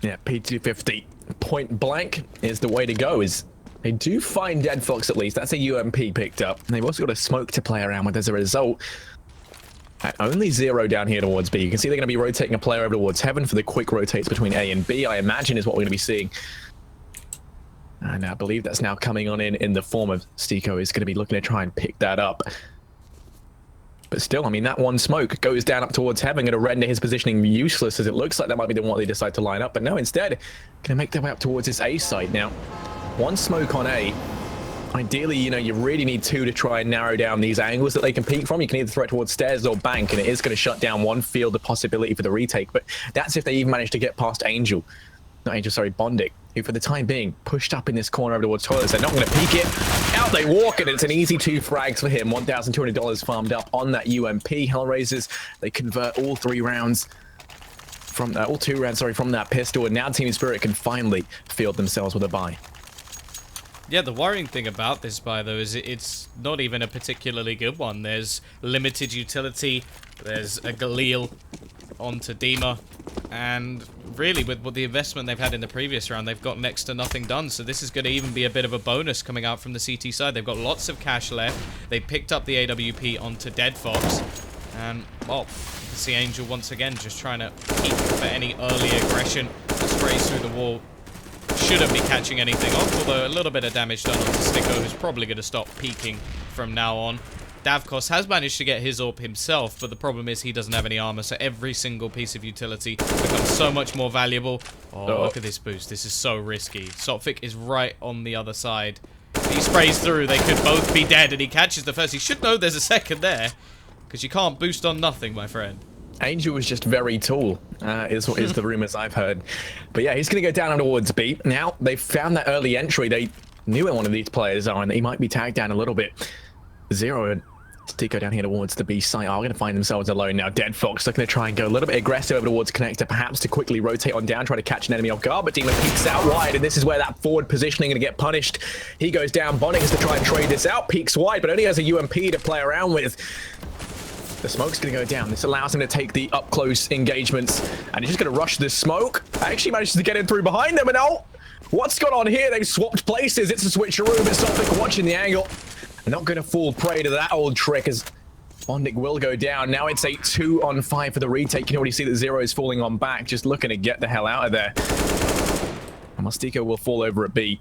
Yeah, P250 point blank is the way to go. Is they do find Dead Fox at least. That's a UMP picked up. And they've also got a smoke to play around with as a result. At only 0 down here towards B. You can see they're going to be rotating a player over towards Heaven for the quick rotates between A and B, I imagine, is what we're going to be seeing. And I believe that's now coming on in the form of Sticko is going to be looking to try and pick that up. But still, I mean, that one smoke goes down up towards Heaven, going to render his positioning useless, as it looks like that might be the one they decide to line up. But no, instead, going to make their way up towards this A side. Now, 1 smoke on A. Ideally, you know, you really need 2 to try and narrow down these angles that they can peek from. You can either throw it towards stairs or bank, and it is going to shut down one field of possibility for the retake. But that's if they even manage to get past Angel. Not Angel, sorry, Bondic, who for the time being pushed up in this corner over towards toilets. They're not going to peek it. Out they walk, and it's an easy 2 frags for him. $1,200 farmed up on that UMP. HellRaisers, they convert all 3 rounds from all 2 rounds, sorry, from that pistol, and now Team Spirit can finally field themselves with a buy. Yeah, the worrying thing about this buy, though, is it's not even a particularly good one. There's limited utility, there's a Galil onto Dima, and really, with what the investment they've had in the previous round, they've got next to nothing done, so this is going to even be a bit of a bonus coming out from the CT side. They've got lots of cash left. They picked up the AWP onto Dead Fox, and, well, you can see Angel once again just trying to peek for any early aggression. Sprays through the wall. Shouldn't be catching anything off, although a little bit of damage done onto Sticko, who's probably going to stop peeking from now on. Davkos has managed to get his AWP himself, but the problem is he doesn't have any armor, so every single piece of utility becomes so much more valuable. Oh, look at this boost. This is so risky. Sophic is right on the other side. If he sprays through, they could both be dead, and he catches the first. He should know there's a second there, because you can't boost on nothing, my friend. Angel was just very tall, is the rumors I've heard. But yeah, he's going to go down towards B. Now, they found that early entry. They knew where one of these players are, and he might be tagged down a little bit. 0 and Sticko down here towards the B site are going to find themselves alone now. Dead Fox looking to try and go a little bit aggressive over towards Connector, perhaps to quickly rotate on down, try to catch an enemy off guard, but Demon peeks out wide, and this is where that forward positioning going to get punished. He goes down. Bonnick has to try and trade this out, peeks wide, but only has a UMP to play around with. The smoke's going to go down. This allows him to take the up-close engagements, and he's just going to rush this smoke. Actually manages to get in through behind them, and oh, what's gone on here? They've swapped places. It's a switcheroo, but Sophic watching the angle. They're not going to fall prey to that old trick, as Bondic will go down. Now it's a 2-on-5 for the retake. You can already see that 0 is falling on back, just looking to get the hell out of there. And Mustiko will fall over at B.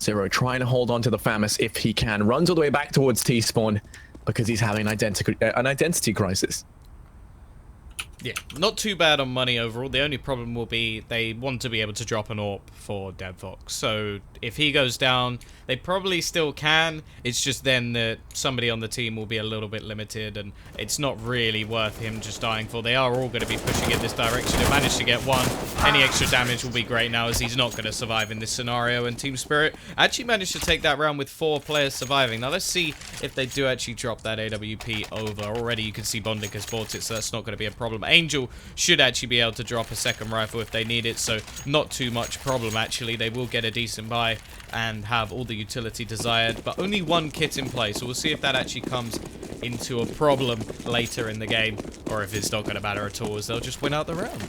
0 trying to hold on to the Famis if he can. Runs all the way back towards T-spawn, because he's having an identity crisis. Yeah, not too bad on money overall. The only problem will be they want to be able to drop an AWP for Deadfox. So if he goes down, they probably still can. It's just then that somebody on the team will be a little bit limited, and it's not really worth him just dying for. They are all going to be pushing in this direction. They managed to get one. Any extra damage will be great now, as he's not going to survive in this scenario. And Team Spirit actually managed to take that round with 4 players surviving. Now let's see if they do actually drop that AWP over. Already you can see Bondic has bought it, so that's not going to be a problem. Angel should actually be able to drop a second rifle if they need it, so not too much problem actually. They will get a decent buy and have all the utility desired, but only 1 kit in play, so we'll see if that actually comes into a problem later in the game, or if it's not going to matter at all, as they'll just win out the round.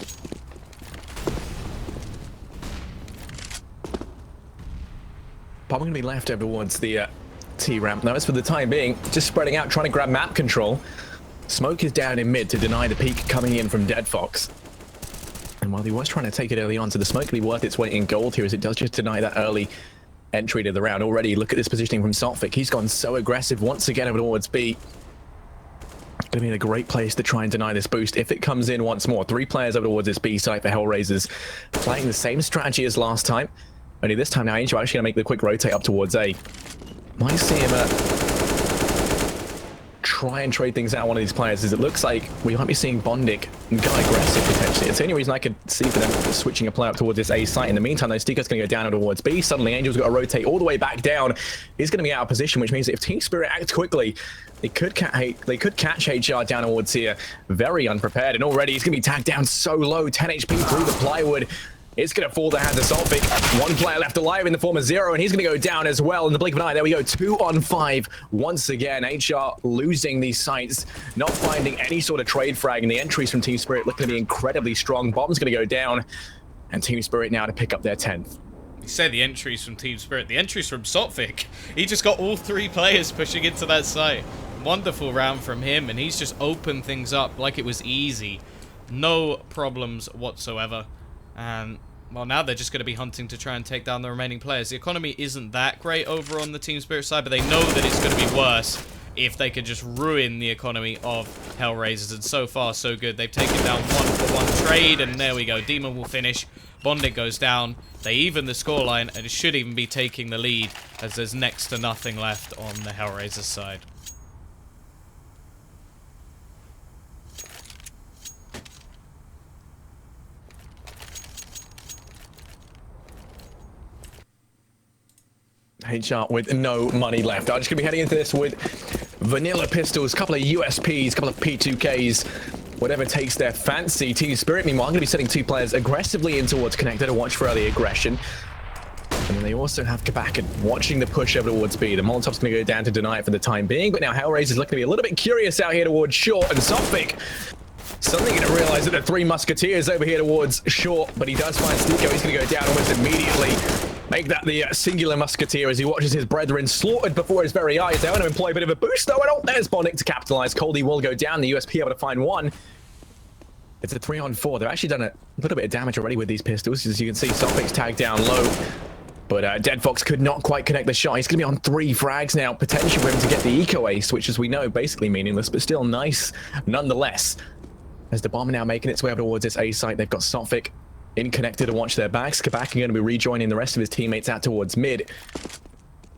Probably going to be left over towards the T-ramp. Now, as for the time being, just spreading out, trying to grab map control. Smoke is down in mid to deny the peek coming in from Deadfox. And while he was trying to take it early on, so the smoke will be worth its weight in gold here, as it does just deny that early entry to the round. Already, look at this positioning from Saltvic. He's gone so aggressive once again over towards B. Going to be in a great place to try and deny this boost if it comes in once more. 3 players over towards this B site for HellRaisers, playing the same strategy as last time. Only this time now, Angel actually going to make the quick rotate up towards A. Might see him try and trade things out one of these players, as it looks like we might be seeing Bondic go aggressive potentially. It's the only reason I could see for them switching a player up towards this A site. In the meantime, though, Stiko's going to go down towards B. Suddenly, Angel's got to rotate all the way back down. He's going to be out of position, which means that if Team Spirit acts quickly, they could catch HR down towards here very unprepared. And already he's going to be tagged down so low, 10 HP through the plywood. It's going to fall to hands of Saltvic. 1 player left alive in the form of Zero, and he's going to go down as well in the blink of an eye. There we go, 2 on 5. Once again, HR losing these sites, not finding any sort of trade frag, and the entries from Team Spirit looking to be incredibly strong. Bomb's going to go down, and Team Spirit now to pick up their 10th. You say the entries from Team Spirit, the entries from Saltvic. He just got all 3 players pushing into that site. Wonderful round from him, and he's just opened things up like it was easy. No problems whatsoever. And, well, now they're just going to be hunting to try and take down the remaining players. The economy isn't that great over on the Team Spirit side, but they know that it's going to be worse if they could just ruin the economy of HellRaisers. And so far, so good. They've taken down 1-for-1 trade, and there we go. Demon will finish. Bondic goes down. They even the scoreline, and it should even be taking the lead, as there's next to nothing left on the HellRaisers side. HR with no money left. I'm just going to be heading into this with vanilla pistols, a couple of USPs, a couple of P2Ks, whatever takes their fancy. Team Spirit, meanwhile, I'm going to be sending 2 players aggressively in towards Connector to watch for early aggression. And then they also have Kabakan watching the push over towards B. The Molotov's going to go down to deny it for the time being, but now HellRaisers looking to be a little bit curious out here towards Short, and Saltvic suddenly going to realize that the 3 Musketeers over here towards Short, but he does find Stiko. He's going to go down almost immediately. Make that the singular Musketeer as he watches his brethren slaughtered before his very eyes. They want to employ a bit of a boost, though. And oh, there's Bondic to capitalize. Coldy will go down. The USP able to find 1. It's a 3-on-4. They've actually done a little bit of damage already with these pistols. As you can see, Saltvic's tagged down low. But Deadfox could not quite connect the shot. He's going to be on 3 frags now. Potential for him to get the eco ace, which, as we know, basically meaningless, but still nice nonetheless. As the bomb now making its way up towards this A site, they've got Saltvic in connected to watch their backs. Kabak going to be rejoining the rest of his teammates out towards mid.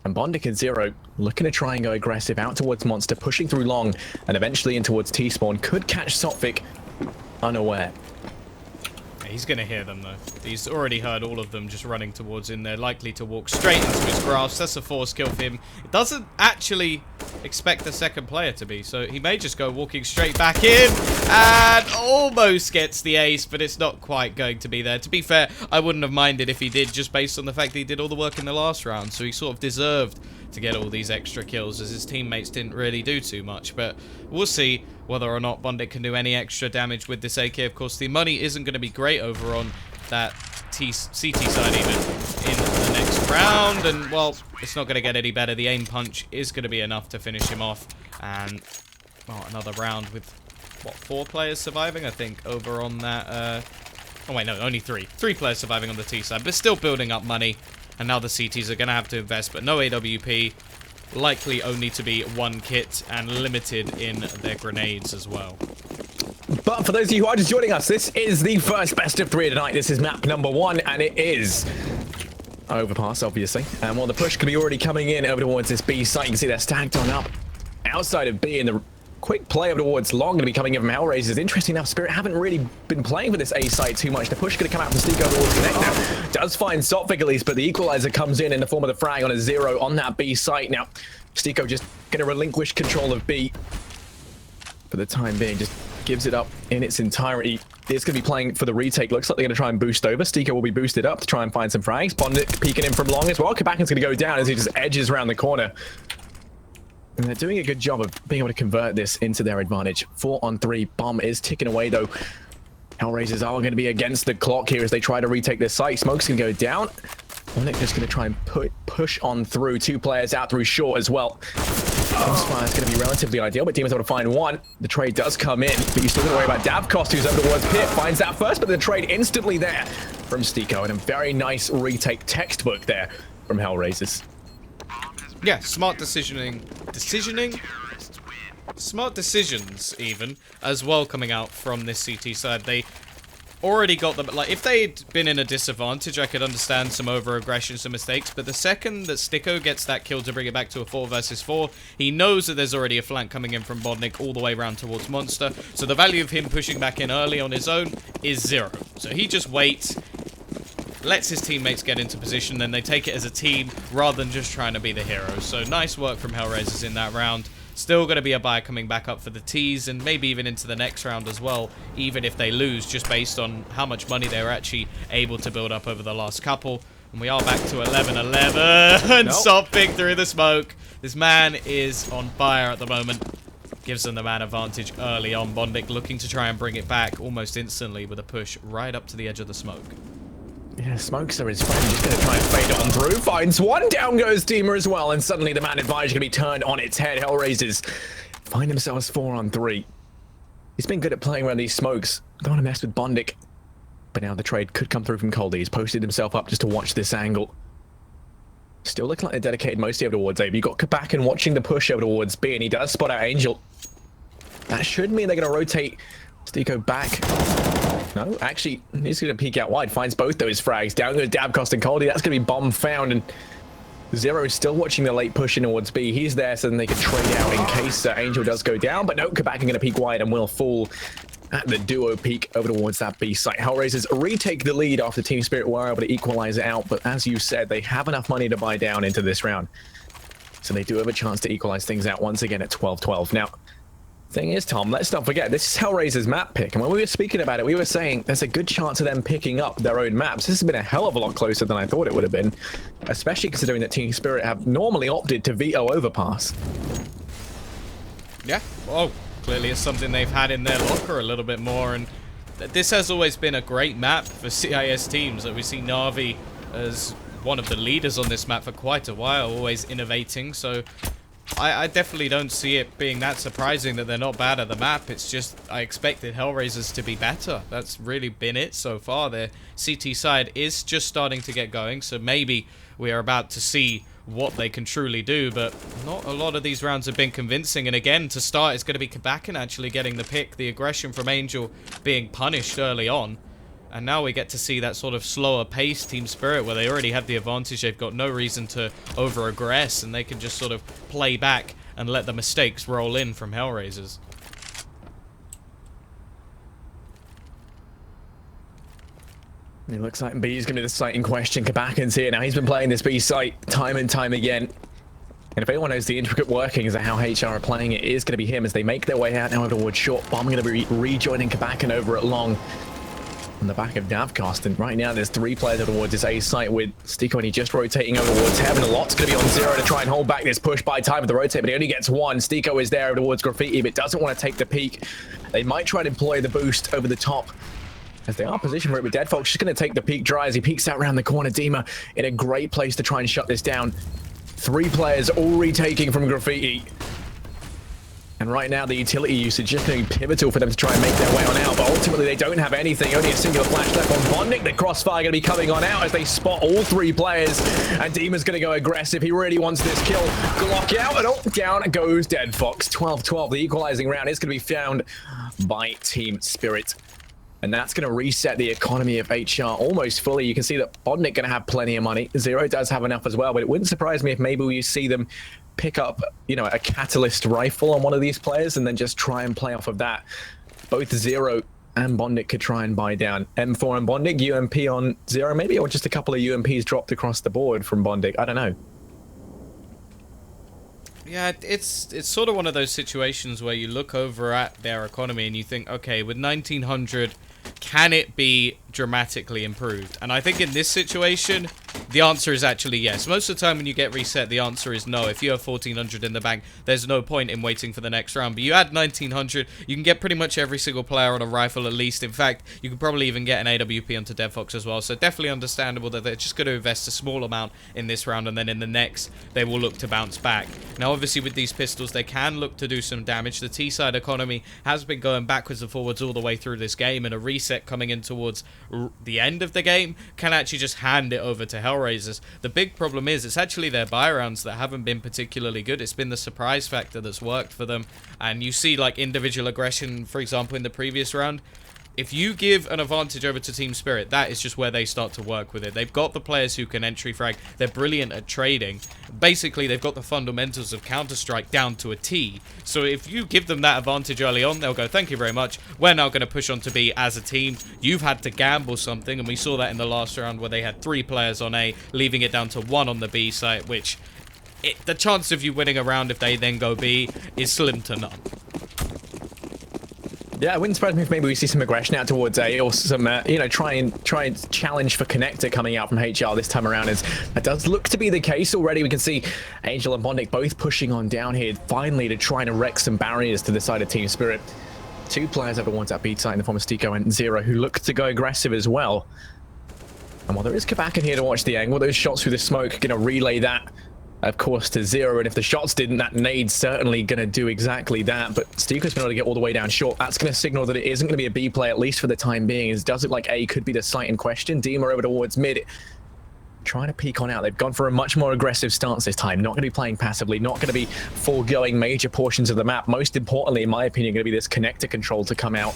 And Bondic and Zero looking to try and go aggressive out towards Monster, pushing through long, and eventually in towards T-spawn. Could catch Saltvic unaware. He's going to hear them, though. He's already heard all of them just running towards him. They're likely to walk straight into his grasp. That's a force kill for him. It doesn't actually expect the second player to be, so he may just go walking straight back in and almost gets the ace, but it's not quite going to be there. To be fair, I wouldn't have minded if he did, just based on the fact that he did all the work in the last round, so he sort of deserved to get all these extra kills, as his teammates didn't really do too much. But we'll see whether or not Bondic can do any extra damage with this AK. Of course, the money isn't going to be great over on that CT side even in the next round, and well, it's not going to get any better. The aim punch is going to be enough to finish him off, and well, another round with what, 4 players surviving, I think, over on that oh wait, no, only 3 players surviving on the T side, but still building up money. And now the CTs are going to have to invest, but no AWP, likely only to be 1 kit, and limited in their grenades as well. But for those of you who are just joining us, this is the first best of 3 tonight. This is map number 1, and it is overpass, obviously. And while the push could be already coming in over towards this B site, you can see they're stacked on up outside of B, and the quick play over towards long going to be coming in from HellRaisers. Interesting enough, Spirit haven't really been playing for this A site too much. The push going to come out from Stico towards Connect now. Does find Sophic at least, but the equalizer comes in the form of the frag on a 0 on that B site. Now, Stico just going to relinquish control of B for the time being. Just gives it up in its entirety. It's going to be playing for the retake. Looks like they're going to try and boost over. Stico will be boosted up to try and find some frags. Bondic peeking in from long as well. Kabakin's going to go down as he just edges around the corner. And they're doing a good job of being able to convert this into their advantage. 4 on 3. Bomb is ticking away, though. HellRaisers are going to be against the clock here as they try to retake this site. Smoke's going to go down. Bondic just going to try and push on through. 2 players out through short as well. Fire is going to be relatively ideal, but Demon's able to find one. The trade does come in, but you still got to worry about Davkost, who's over towards Pit. Finds that first, but the trade instantly there from Stico. And a very nice retake textbook there from HellRaisers. Yeah, smart smart decisions even as well coming out from this CT side. They already got them. Like, if they'd been in a disadvantage, I could understand some over-aggression, some mistakes, but the second that Stico gets that kill to bring it back to a 4 versus 4, he knows that there's already a flank coming in from Bodnik all the way around towards Monster, so the value of him pushing back in early on his own is 0. So he just waits, lets his teammates get into position, then they take it as a team rather than just trying to be the hero. So nice work from HellRaisers in that round. Still going to be a buy coming back up for the T's, and maybe even into the next round as well, even if they lose, just based on how much money they were actually able to build up over the last couple. And we are back to 11-11. Nope. Sophic through the smoke. This man is on fire at the moment. Gives them the man advantage early on. Bondic looking to try and bring it back almost instantly with a push right up to the edge of the smoke. Yeah, Smokes are his friend. Just going to try and fade on through. Finds one. Down goes Deemer as well. And suddenly the man advantage going to be turned on its head. HellRaisers find themselves 4 on 3. He's been good at playing around these smokes. Don't want to mess with Bondic. But now the trade could come through from Coldy. He's posted himself up just to watch this angle. Still looking like they're dedicated mostly over towards A. But you've got Kabakin watching the push over towards B. And he does spot out Angel. That should mean they're going to rotate Stico back. No, actually, he's going to peek out wide. Finds both those frags. Down goes Davkost and Coldy. That's going to be bomb found. And Zero is still watching the late push in towards B. He's there so then they can trade out in case Angel does go down. But no, Kabakin going to peek wide and will fall at the duo peak over towards that B site. HellRaisers retake the lead after Team Spirit were able to equalize it out. But as you said, they have enough money to buy down into this round. So they do have a chance to equalize things out once again at 12-12. Now, thing is, Tom, let's not forget, this is HellRaisers map pick, and when we were speaking about it, we were saying there's a good chance of them picking up their own maps. This has been a hell of a lot closer than I thought it would have been, especially considering that Team Spirit have normally opted to veto overpass. Yeah, well, clearly it's something they've had in their locker a little bit more, and this has always been a great map for CIS teams. That we see Na'Vi as one of the leaders on this map for quite a while, always innovating, so I definitely don't see it being that surprising that they're not bad at the map. It's just I expected HellRaisers to be better. That's really been it so far. Their CT side is just starting to get going, so maybe we are about to see what they can truly do, but not a lot of these rounds have been convincing. And again, to start, it's going to be Kabakin actually getting the pick, the aggression from Angel being punished early on. And now we get to see that sort of slower pace Team Spirit where they already have the advantage. They've got no reason to over-aggress, and they can just sort of play back and let the mistakes roll in from HellRaisers. It looks like B is going to be the site in question. Kabakin's here now. He's been playing this B site time and time again. And if anyone knows the intricate workings of how HR are playing it, is going to be him as they make their way out now towards short. Bomb going to be rejoining Kabakin over at long on the back of Davkost. And right now there's 3 players towards this A site with Stico, and he just rotating over towards Heaven. A lot's going to be on Zero to try and hold back this push by time of the rotate, but he only gets 1. Stico is there over towards Graffiti, but doesn't want to take the peak. They might try to employ the boost over the top as they are positioned for it, with Deadfolk's just going to take the peak dry as he peeks out around the corner. Dima in a great place to try and shut this down. 3 players all retaking from Graffiti. And right now, the utility usage is just going to be pivotal for them to try and make their way on out. But ultimately they don't have anything. Only a singular flash left on Bondic. The crossfire going to be coming on out as they spot all 3 players. And Demon's going to go aggressive. He really wants this kill. Glock out, and oh, down goes Dead Fox. 12-12. The equalizing round is going to be found by Team Spirit. And that's going to reset the economy of HR almost fully. You can see that Bondic going to have plenty of money. Zero does have enough as well, but it wouldn't surprise me if maybe we see them pick up, you know, a catalyst rifle on one of these players and then just try and play off of that. Both Zero and Bondic could try and buy down. M4 and Bondic, UMP on Zero maybe, or just a couple of UMPs dropped across the board from Bondic. I don't know. Yeah, it's sort of one of those situations where you look over at their economy and you think, okay, with 1900, can it be dramatically improved? And I think in this situation, the answer is actually yes. Most of the time when you get reset, the answer is no. If you have 1400 in the bank, there's no point in waiting for the next round. But you add 1900, you can get pretty much every single player on a rifle at least. In fact, you could probably even get an AWP onto Dead Fox as well. So definitely understandable that they're just going to invest a small amount in this round, and then in the next, they will look to bounce back. Now, obviously, with these pistols, they can look to do some damage. The T-side economy has been going backwards and forwards all the way through this game, and a reset coming in towards the end of the game can actually just hand it over to HellRaisers. The big problem is it's actually their buy rounds that haven't been particularly good. It's been the surprise factor that's worked for them, and you see like individual aggression, for example, in the previous round. If you give an advantage over to Team Spirit, that is just where they start to work with it. They've got the players who can entry frag. They're brilliant at trading. Basically, they've got the fundamentals of Counter-Strike down to a T. So if you give them that advantage early on, they'll go, thank you very much. We're now going to push on to B as a team. You've had to gamble something, and we saw that in the last round where they had 3 players on A, leaving it down to 1 on the B site, which the chance of you winning a round if they then go B is slim to none. Yeah, it wouldn't surprise me if maybe we see some aggression out towards A, or some, you know, try and challenge for Connector coming out from HR this time around. As that does look to be the case already. We can see Angel and Bondic both pushing on down here, finally, to try and erect some barriers to the side of Team Spirit. 2 players over towards that B side in the form of Stico and Zero, who look to go aggressive as well. And while there is Kabak in here to watch the angle, those shots through the smoke are going to relay that, of course, to Zero, and if the shots didn't, that nade's certainly going to do exactly that. But Stico's been able to get all the way down short. That's going to signal that it isn't going to be a B play, at least for the time being. It does look like A could be the site in question. Dima over towards mid, trying to peek on out. They've gone for a much more aggressive stance this time. Not going to be playing passively, not going to be foregoing major portions of the map. Most importantly, in my opinion, going to be this Connector control to come out.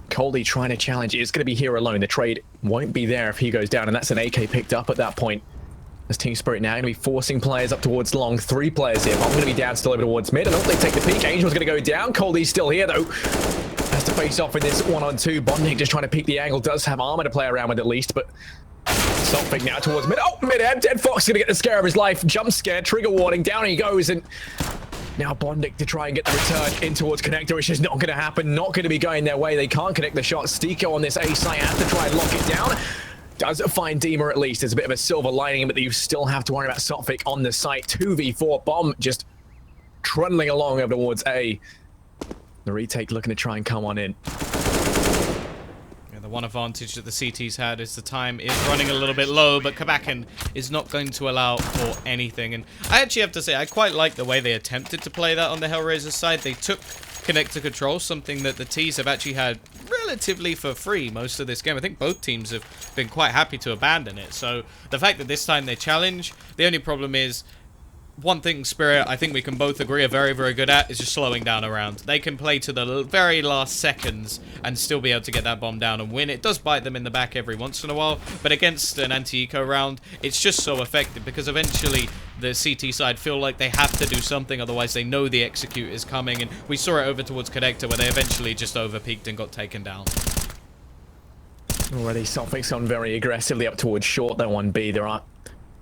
Coldy trying to challenge. It's going to be here alone. The trade won't be there if he goes down, and that's an AK picked up at that point. As Team Spirit now going to be forcing players up towards long. 3 players here. I'm going to be down still over towards mid. And they take the peek. Angel's going to go down. Coldy's still here, though. Has to face off in this 1-on-2. Bondic just trying to peek the angle. Does have armor to play around with at least, but something now towards mid. Oh, mid-air. Dead Fox going to get the scare of his life. Jump scare. Trigger warning. Down he goes. And now Bondic to try and get the return in towards Connector, which is not going to happen. Not going to be going their way. They can't connect the shot. Stico on this A site has to try and lock it down. Does find Dima at least. There's a bit of a silver lining, but you still have to worry about Sophic on the site. 2v4 bomb just trundling along over towards A. The retake looking to try and come on in. Yeah, the one advantage that the CT's had is the time is running a little bit low, but Kabakan is not going to allow for anything. And I actually have to say, I quite like the way they attempted to play that on the HellRaisers side. They took Connector control, something that the T's have actually had relatively for free most of this game. I think both teams have been quite happy to abandon it. So the fact that this time they challenge, the only problem is, one thing Spirit, I think we can both agree, are very, very good at is just slowing down a round. They can play to the very last seconds and still be able to get that bomb down and win. It does bite them in the back every once in a while, but against an anti-eco round, it's just so effective because eventually the CT side feel like they have to do something, otherwise they know the execute is coming, and we saw it over towards Connector where they eventually just overpeaked and got taken down. Already Sophic's gone very aggressively up towards short though on B. There are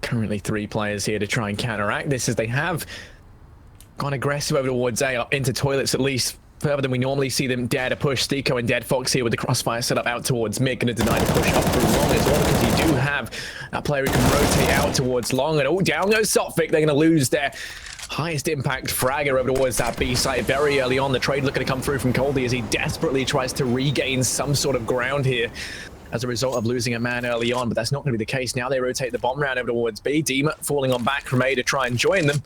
currently 3 players here to try and counteract this, as they have gone aggressive over towards A, up into toilets at least further than we normally see them dare to push. Stico and Dead Fox here with the crossfire set up out towards mid, going to deny the push up through long as well, because you do have a player who can rotate out towards long, and oh, down goes Sophic. They're going to lose their highest impact fragger over towards that B site very early on. The trade looking to come through from Coldy as he desperately tries to regain some sort of ground here as a result of losing a man early on, but that's not going to be the case. Now they rotate the bomb round over towards B. Dima falling on back from A to try and join them.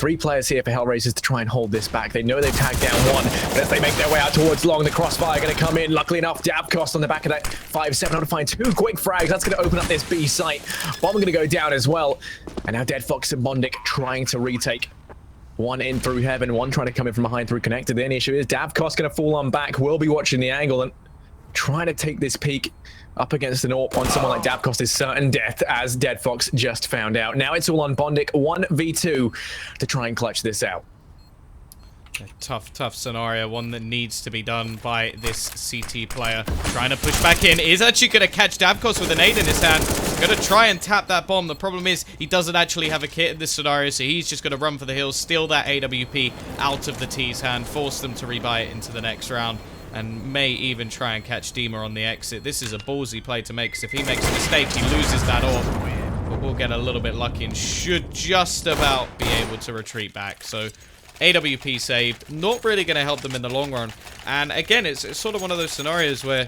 3 players here for HellRaisers to try and hold this back. They know they've tagged down 1, but as they make their way out towards long, the crossfire going to come in. Luckily enough, Davcost on the back of that 5-7 to find 2 quick frags. That's going to open up this B site. Bomb going to go down as well. And now Dead Fox and Bondic trying to retake. 1 in through heaven, 1 trying to come in from behind through connected. The only issue is Davcost going to fall on back. We'll be watching the angle and trying to take this peak up against an AWP on someone like Davcost is certain death, as Dead Fox just found out. Now it's all on Bondic, 1v2 to try and clutch this out. A tough scenario, one that needs to be done by this CT player. Trying to push back in, is actually going to catch Davcost with a nade in his hand. Going to try and tap that bomb. The problem is he doesn't actually have a kit in this scenario, so he's just going to run for the hills, steal that AWP out of the T's hand, force them to rebuy it into the next round, and may even try and catch Dima on the exit. This is a ballsy play to make, because if he makes a mistake, he loses that AWP. But we'll get a little bit lucky and should just about be able to retreat back. So AWP saved, not really going to help them in the long run. And again, it's sort of one of those scenarios where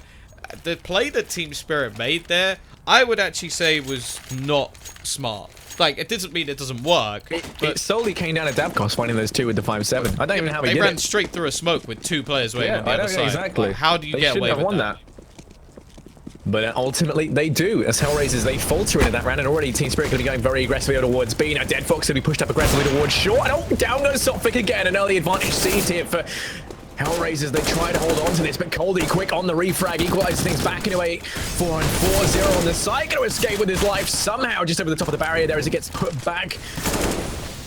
the play that Team Spirit made there, I would actually say was not smart. Like, it doesn't mean it doesn't work. It solely came down to Davcost finding those 2 with the 5-7. I don't even know how he did it. They ran straight through a smoke with 2 players waiting on the other side. Exactly. Like, how do you get away with that? But ultimately, they do. As HellRaisers, they falter into that round, and already Team Spirit going to be going very aggressively towards B. Now, Dead Fox going to be pushed up aggressively towards short. Oh, down goes Sophic again. An early advantage seized here for HellRaisers. They try to hold on to this, but Coldy quick on the refrag, equalizes things back into a 4-on-4, 0 on the side. Going to escape with his life somehow just over the top of the barrier there as it gets put back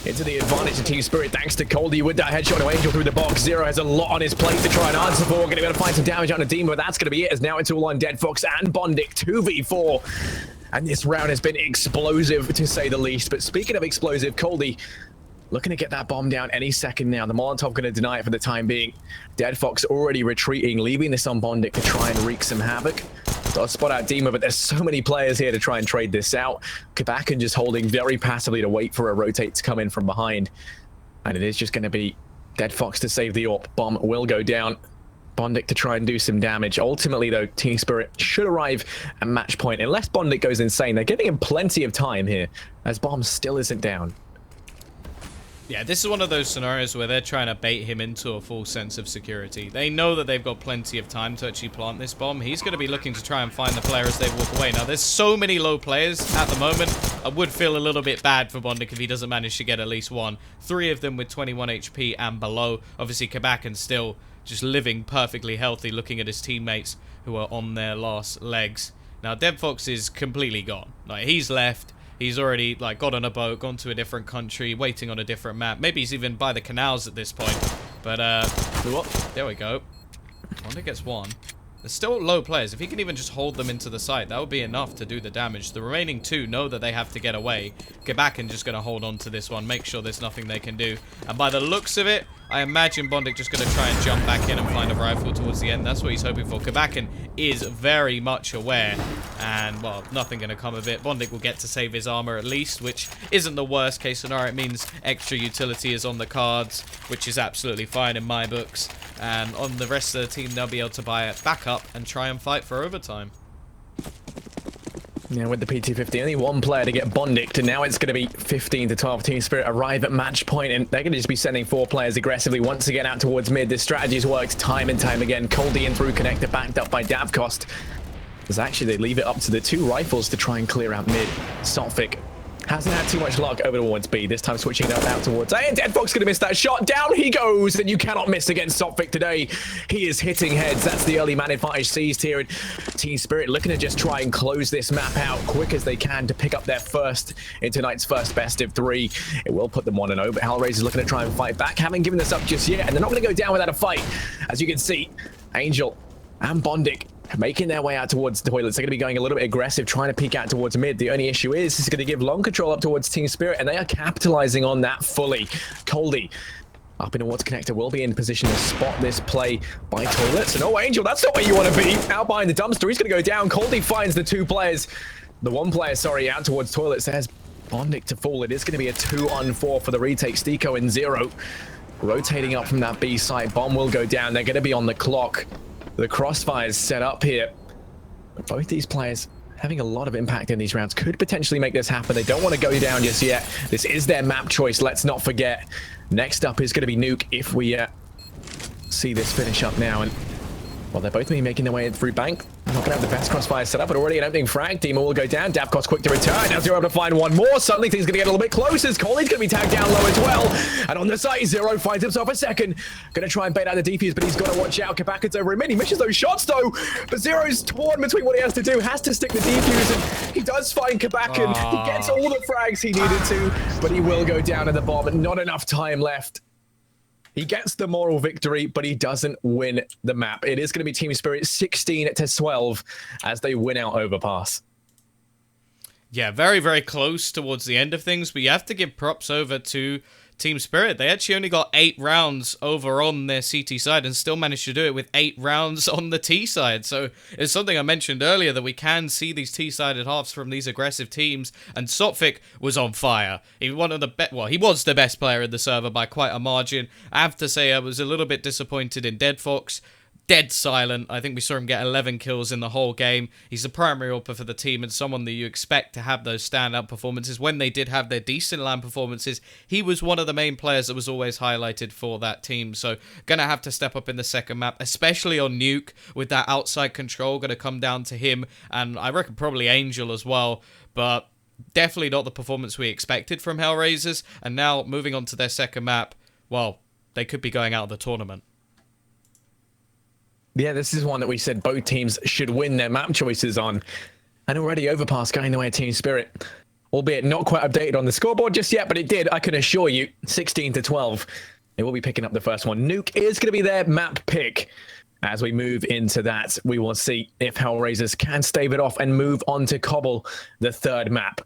into the advantage of Team Spirit, thanks to Coldy with that headshot to Angel through the box. 0 has a lot on his plate to try and answer for. Going to be able to find some damage on the Demon, but that's going to be it, as now it's all on Dead Fox and Bondic, 2v4. And this round has been explosive, to say the least. But speaking of explosive, Coldy looking to get that bomb down any second now. The Molotov going to deny it for the time being. Dead Fox already retreating, leaving this on Bondic to try and wreak some havoc. Does spot out Dima, but there's so many players here to try and trade this out. Kabakan just holding very passively to wait for a rotate to come in from behind. And it is just going to be Dead Fox to save the AWP. Bomb will go down. Bondic to try and do some damage. Ultimately, though, Team Spirit should arrive at match point. Unless Bondic goes insane, they're giving him plenty of time here, as Bomb still isn't down. Yeah, this is one of those scenarios where they're trying to bait him into a false sense of security. They know that they've got plenty of time to actually plant this bomb. He's going to be looking to try and find the player as they walk away. Now, there's so many low players at the moment. I would feel a little bit bad for Bondic if he doesn't manage to get at least one. 3 of them with 21 HP and below. Obviously, Kabakan still just living perfectly healthy, looking at his teammates who are on their last legs. Now, Dead Fox is completely gone. Like, he's left. He's already, like, got on a boat, gone to a different country, waiting on a different map. Maybe he's even by the canals at this point. But, there we go. Wonder gets 1. There's still low players. If he can even just hold them into the site, that would be enough to do the damage. The remaining 2 know that they have to get away. Kabakan just going to hold on to this one, make sure there's nothing they can do. And by the looks of it, I imagine Bondic just going to try and jump back in and find a rifle towards the end. That's what he's hoping for. Kabakan is very much aware, and, well, nothing going to come of it. Bondic will get to save his armor at least, which isn't the worst case scenario. It means extra utility is on the cards, which is absolutely fine in my books. And on the rest of the team, they'll be able to buy it back up and try and fight for overtime. Yeah, with the PT50, only 1 player to get Bondic, and now it's going to be 15 to 12. Team Spirit arrive at match point, and they're going to just be sending 4 players aggressively once again out towards mid. This strategy's worked time and time again. Coldy in through connector, backed up by Davcost. As actually they leave it up to the 2 rifles to try and clear out mid. Sophic hasn't had too much luck over towards B. This time switching it out towards A, and Dead Fox going to miss that shot. Down he goes, and you cannot miss against Sophic today. He is hitting heads. That's the early man advantage seized here. And Team Spirit looking to just try and close this map out quick as they can to pick up their first in tonight's first best of 3. It will put them 1-0, but HellRaisers looking to try and fight back. Haven't given this up just yet, and they're not going to go down without a fight. As you can see, Angel and Bondic making their way out towards the toilets. They're going to be going a little bit aggressive, trying to peek out towards mid. The only issue is this is going to give long control up towards Team Spirit, and they are capitalizing on that fully. Coldy up in towards connector will be in position to spot this play by toilets. And oh, Angel, that's not where you want to be. Out behind the dumpster, he's going to go down. Coldy finds the 2 players. The 1 player, sorry, out towards toilets. There's Bondic to fall. It is going to be a 2-on-4 for the retake. Stico and 0 rotating up from that B side. Bomb will go down. They're going to be on the clock. The crossfire is set up here. Both these players having a lot of impact in these rounds could potentially make this happen. They don't want to go down just yet. This is their map choice. Let's not forget. Next up is going to be Nuke if we see this finish up now. And well, they're both making their way in through Bank. Not going to have the best crossfire set up, but already an opening frag. Demon will go down. Davkos quick to return. Now Zero able to find one more. Suddenly things are going to get a little bit closer. Colley's going to be tagged down low as well. And on the side, Zero finds himself a second. Going to try and bait out the defuse, but he's got to watch out. Kabaka's over him. He misses those shots though. But Zero's torn between what he has to do. Has to stick the defuse, and he does find Kabakan. He gets all the frags he needed to, but he will go down at the bomb. Not enough time left. He gets the moral victory, but he doesn't win the map. It is going to be Team Spirit 16-12 as they win out Overpass. Yeah, very, very close towards the end of things, but you have to give props over to Team Spirit. They actually only got 8 rounds over on their CT side and still managed to do it with 8 rounds on the T side. So it's something I mentioned earlier that we can see these T-sided halves from these aggressive teams, and Sophic was on fire. He was he was the best player in the server by quite a margin. I have to say I was a little bit disappointed in Dead Fox. Dead silent. I think we saw him get 11 kills in the whole game. He's the primary AWPer for the team and someone that you expect to have those standout performances. When they did have their decent LAN performances, he was one of the main players that was always highlighted for that team. So gonna have to step up in the second map, especially on Nuke with that outside control. Gonna come down to him and I reckon probably Angel as well. But definitely not the performance we expected from HellRaisers. And now moving on to their second map, well, they could be going out of the tournament. Yeah, this is one that we said both teams should win their map choices on. And already Overpass going the way of Team Spirit. Albeit not quite updated on the scoreboard just yet, but it did, I can assure you, 16-12. They will be picking up the first one. Nuke is going to be their map pick. As we move into that, we will see if HellRaisers can stave it off and move on to Cobble, the third map.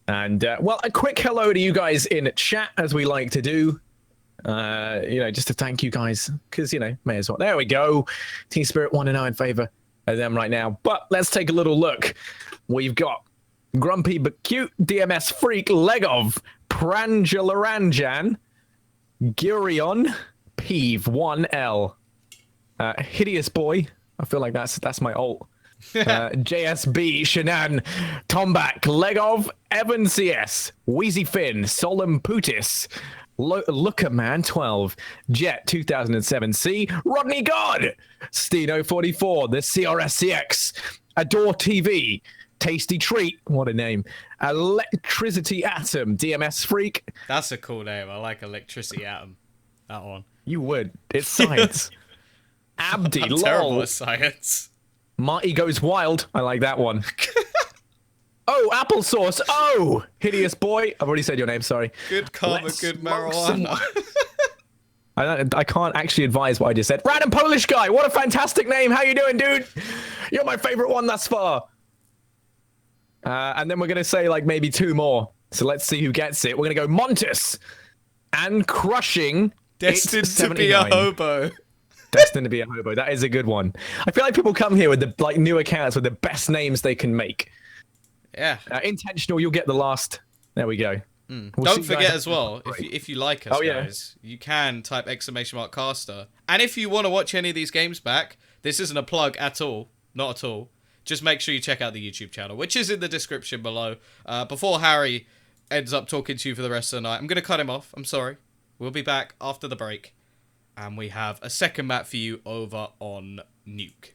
And, well, a quick hello to you guys in chat, as we like to do. Just to thank you guys, because, may as well. There we go. Team Spirit 1-0 in favor of them right now. But let's take a little look. We've got Grumpy but Cute, DMS Freak, Legov, Pranjalaranjan, Gurion, Peeve, 1L, Hideous Boy. I feel like that's my ult. JSB, Shanann, Tombak, Legov, Evan CS, Wheezy Finn, Solemn Putis, Looker Man 12, Jet 2007C, Rodney God, Steno 44, the CRSCX, Adore TV, Tasty Treat, what a name, Electricity Atom, DMS Freak. That's a cool name. I like Electricity Atom. That one. You would. It's science. Abdi, I'm lol. terrible at science. Marty Goes Wild. I like that one. Oh, applesauce. Oh, Hideous Boy. I've already said your name, sorry. Good karma, good marijuana. I can't actually advise what I just said. Random Polish Guy. What a fantastic name. How you doing, dude? You're my favorite one thus far. And then we're going to say like maybe 2 more. So let's see who gets it. We're going to go Montes and Crushing. Destined to be a hobo. Destined to be a hobo. That is a good one. I feel like people come here with the new accounts with the best names they can make. Yeah. Intentional, you'll get the last. There we go. We'll Don't forget as well, if you like us, guys, you can type !caster. And if you want to watch any of these games back, this isn't a plug at all. Not at all. Just make sure you check out the YouTube channel, which is in the description below. Before Harry ends up talking to you for the rest of the night, I'm going to cut him off. I'm sorry. We'll be back after the break. And we have a second map for you over on Nuke.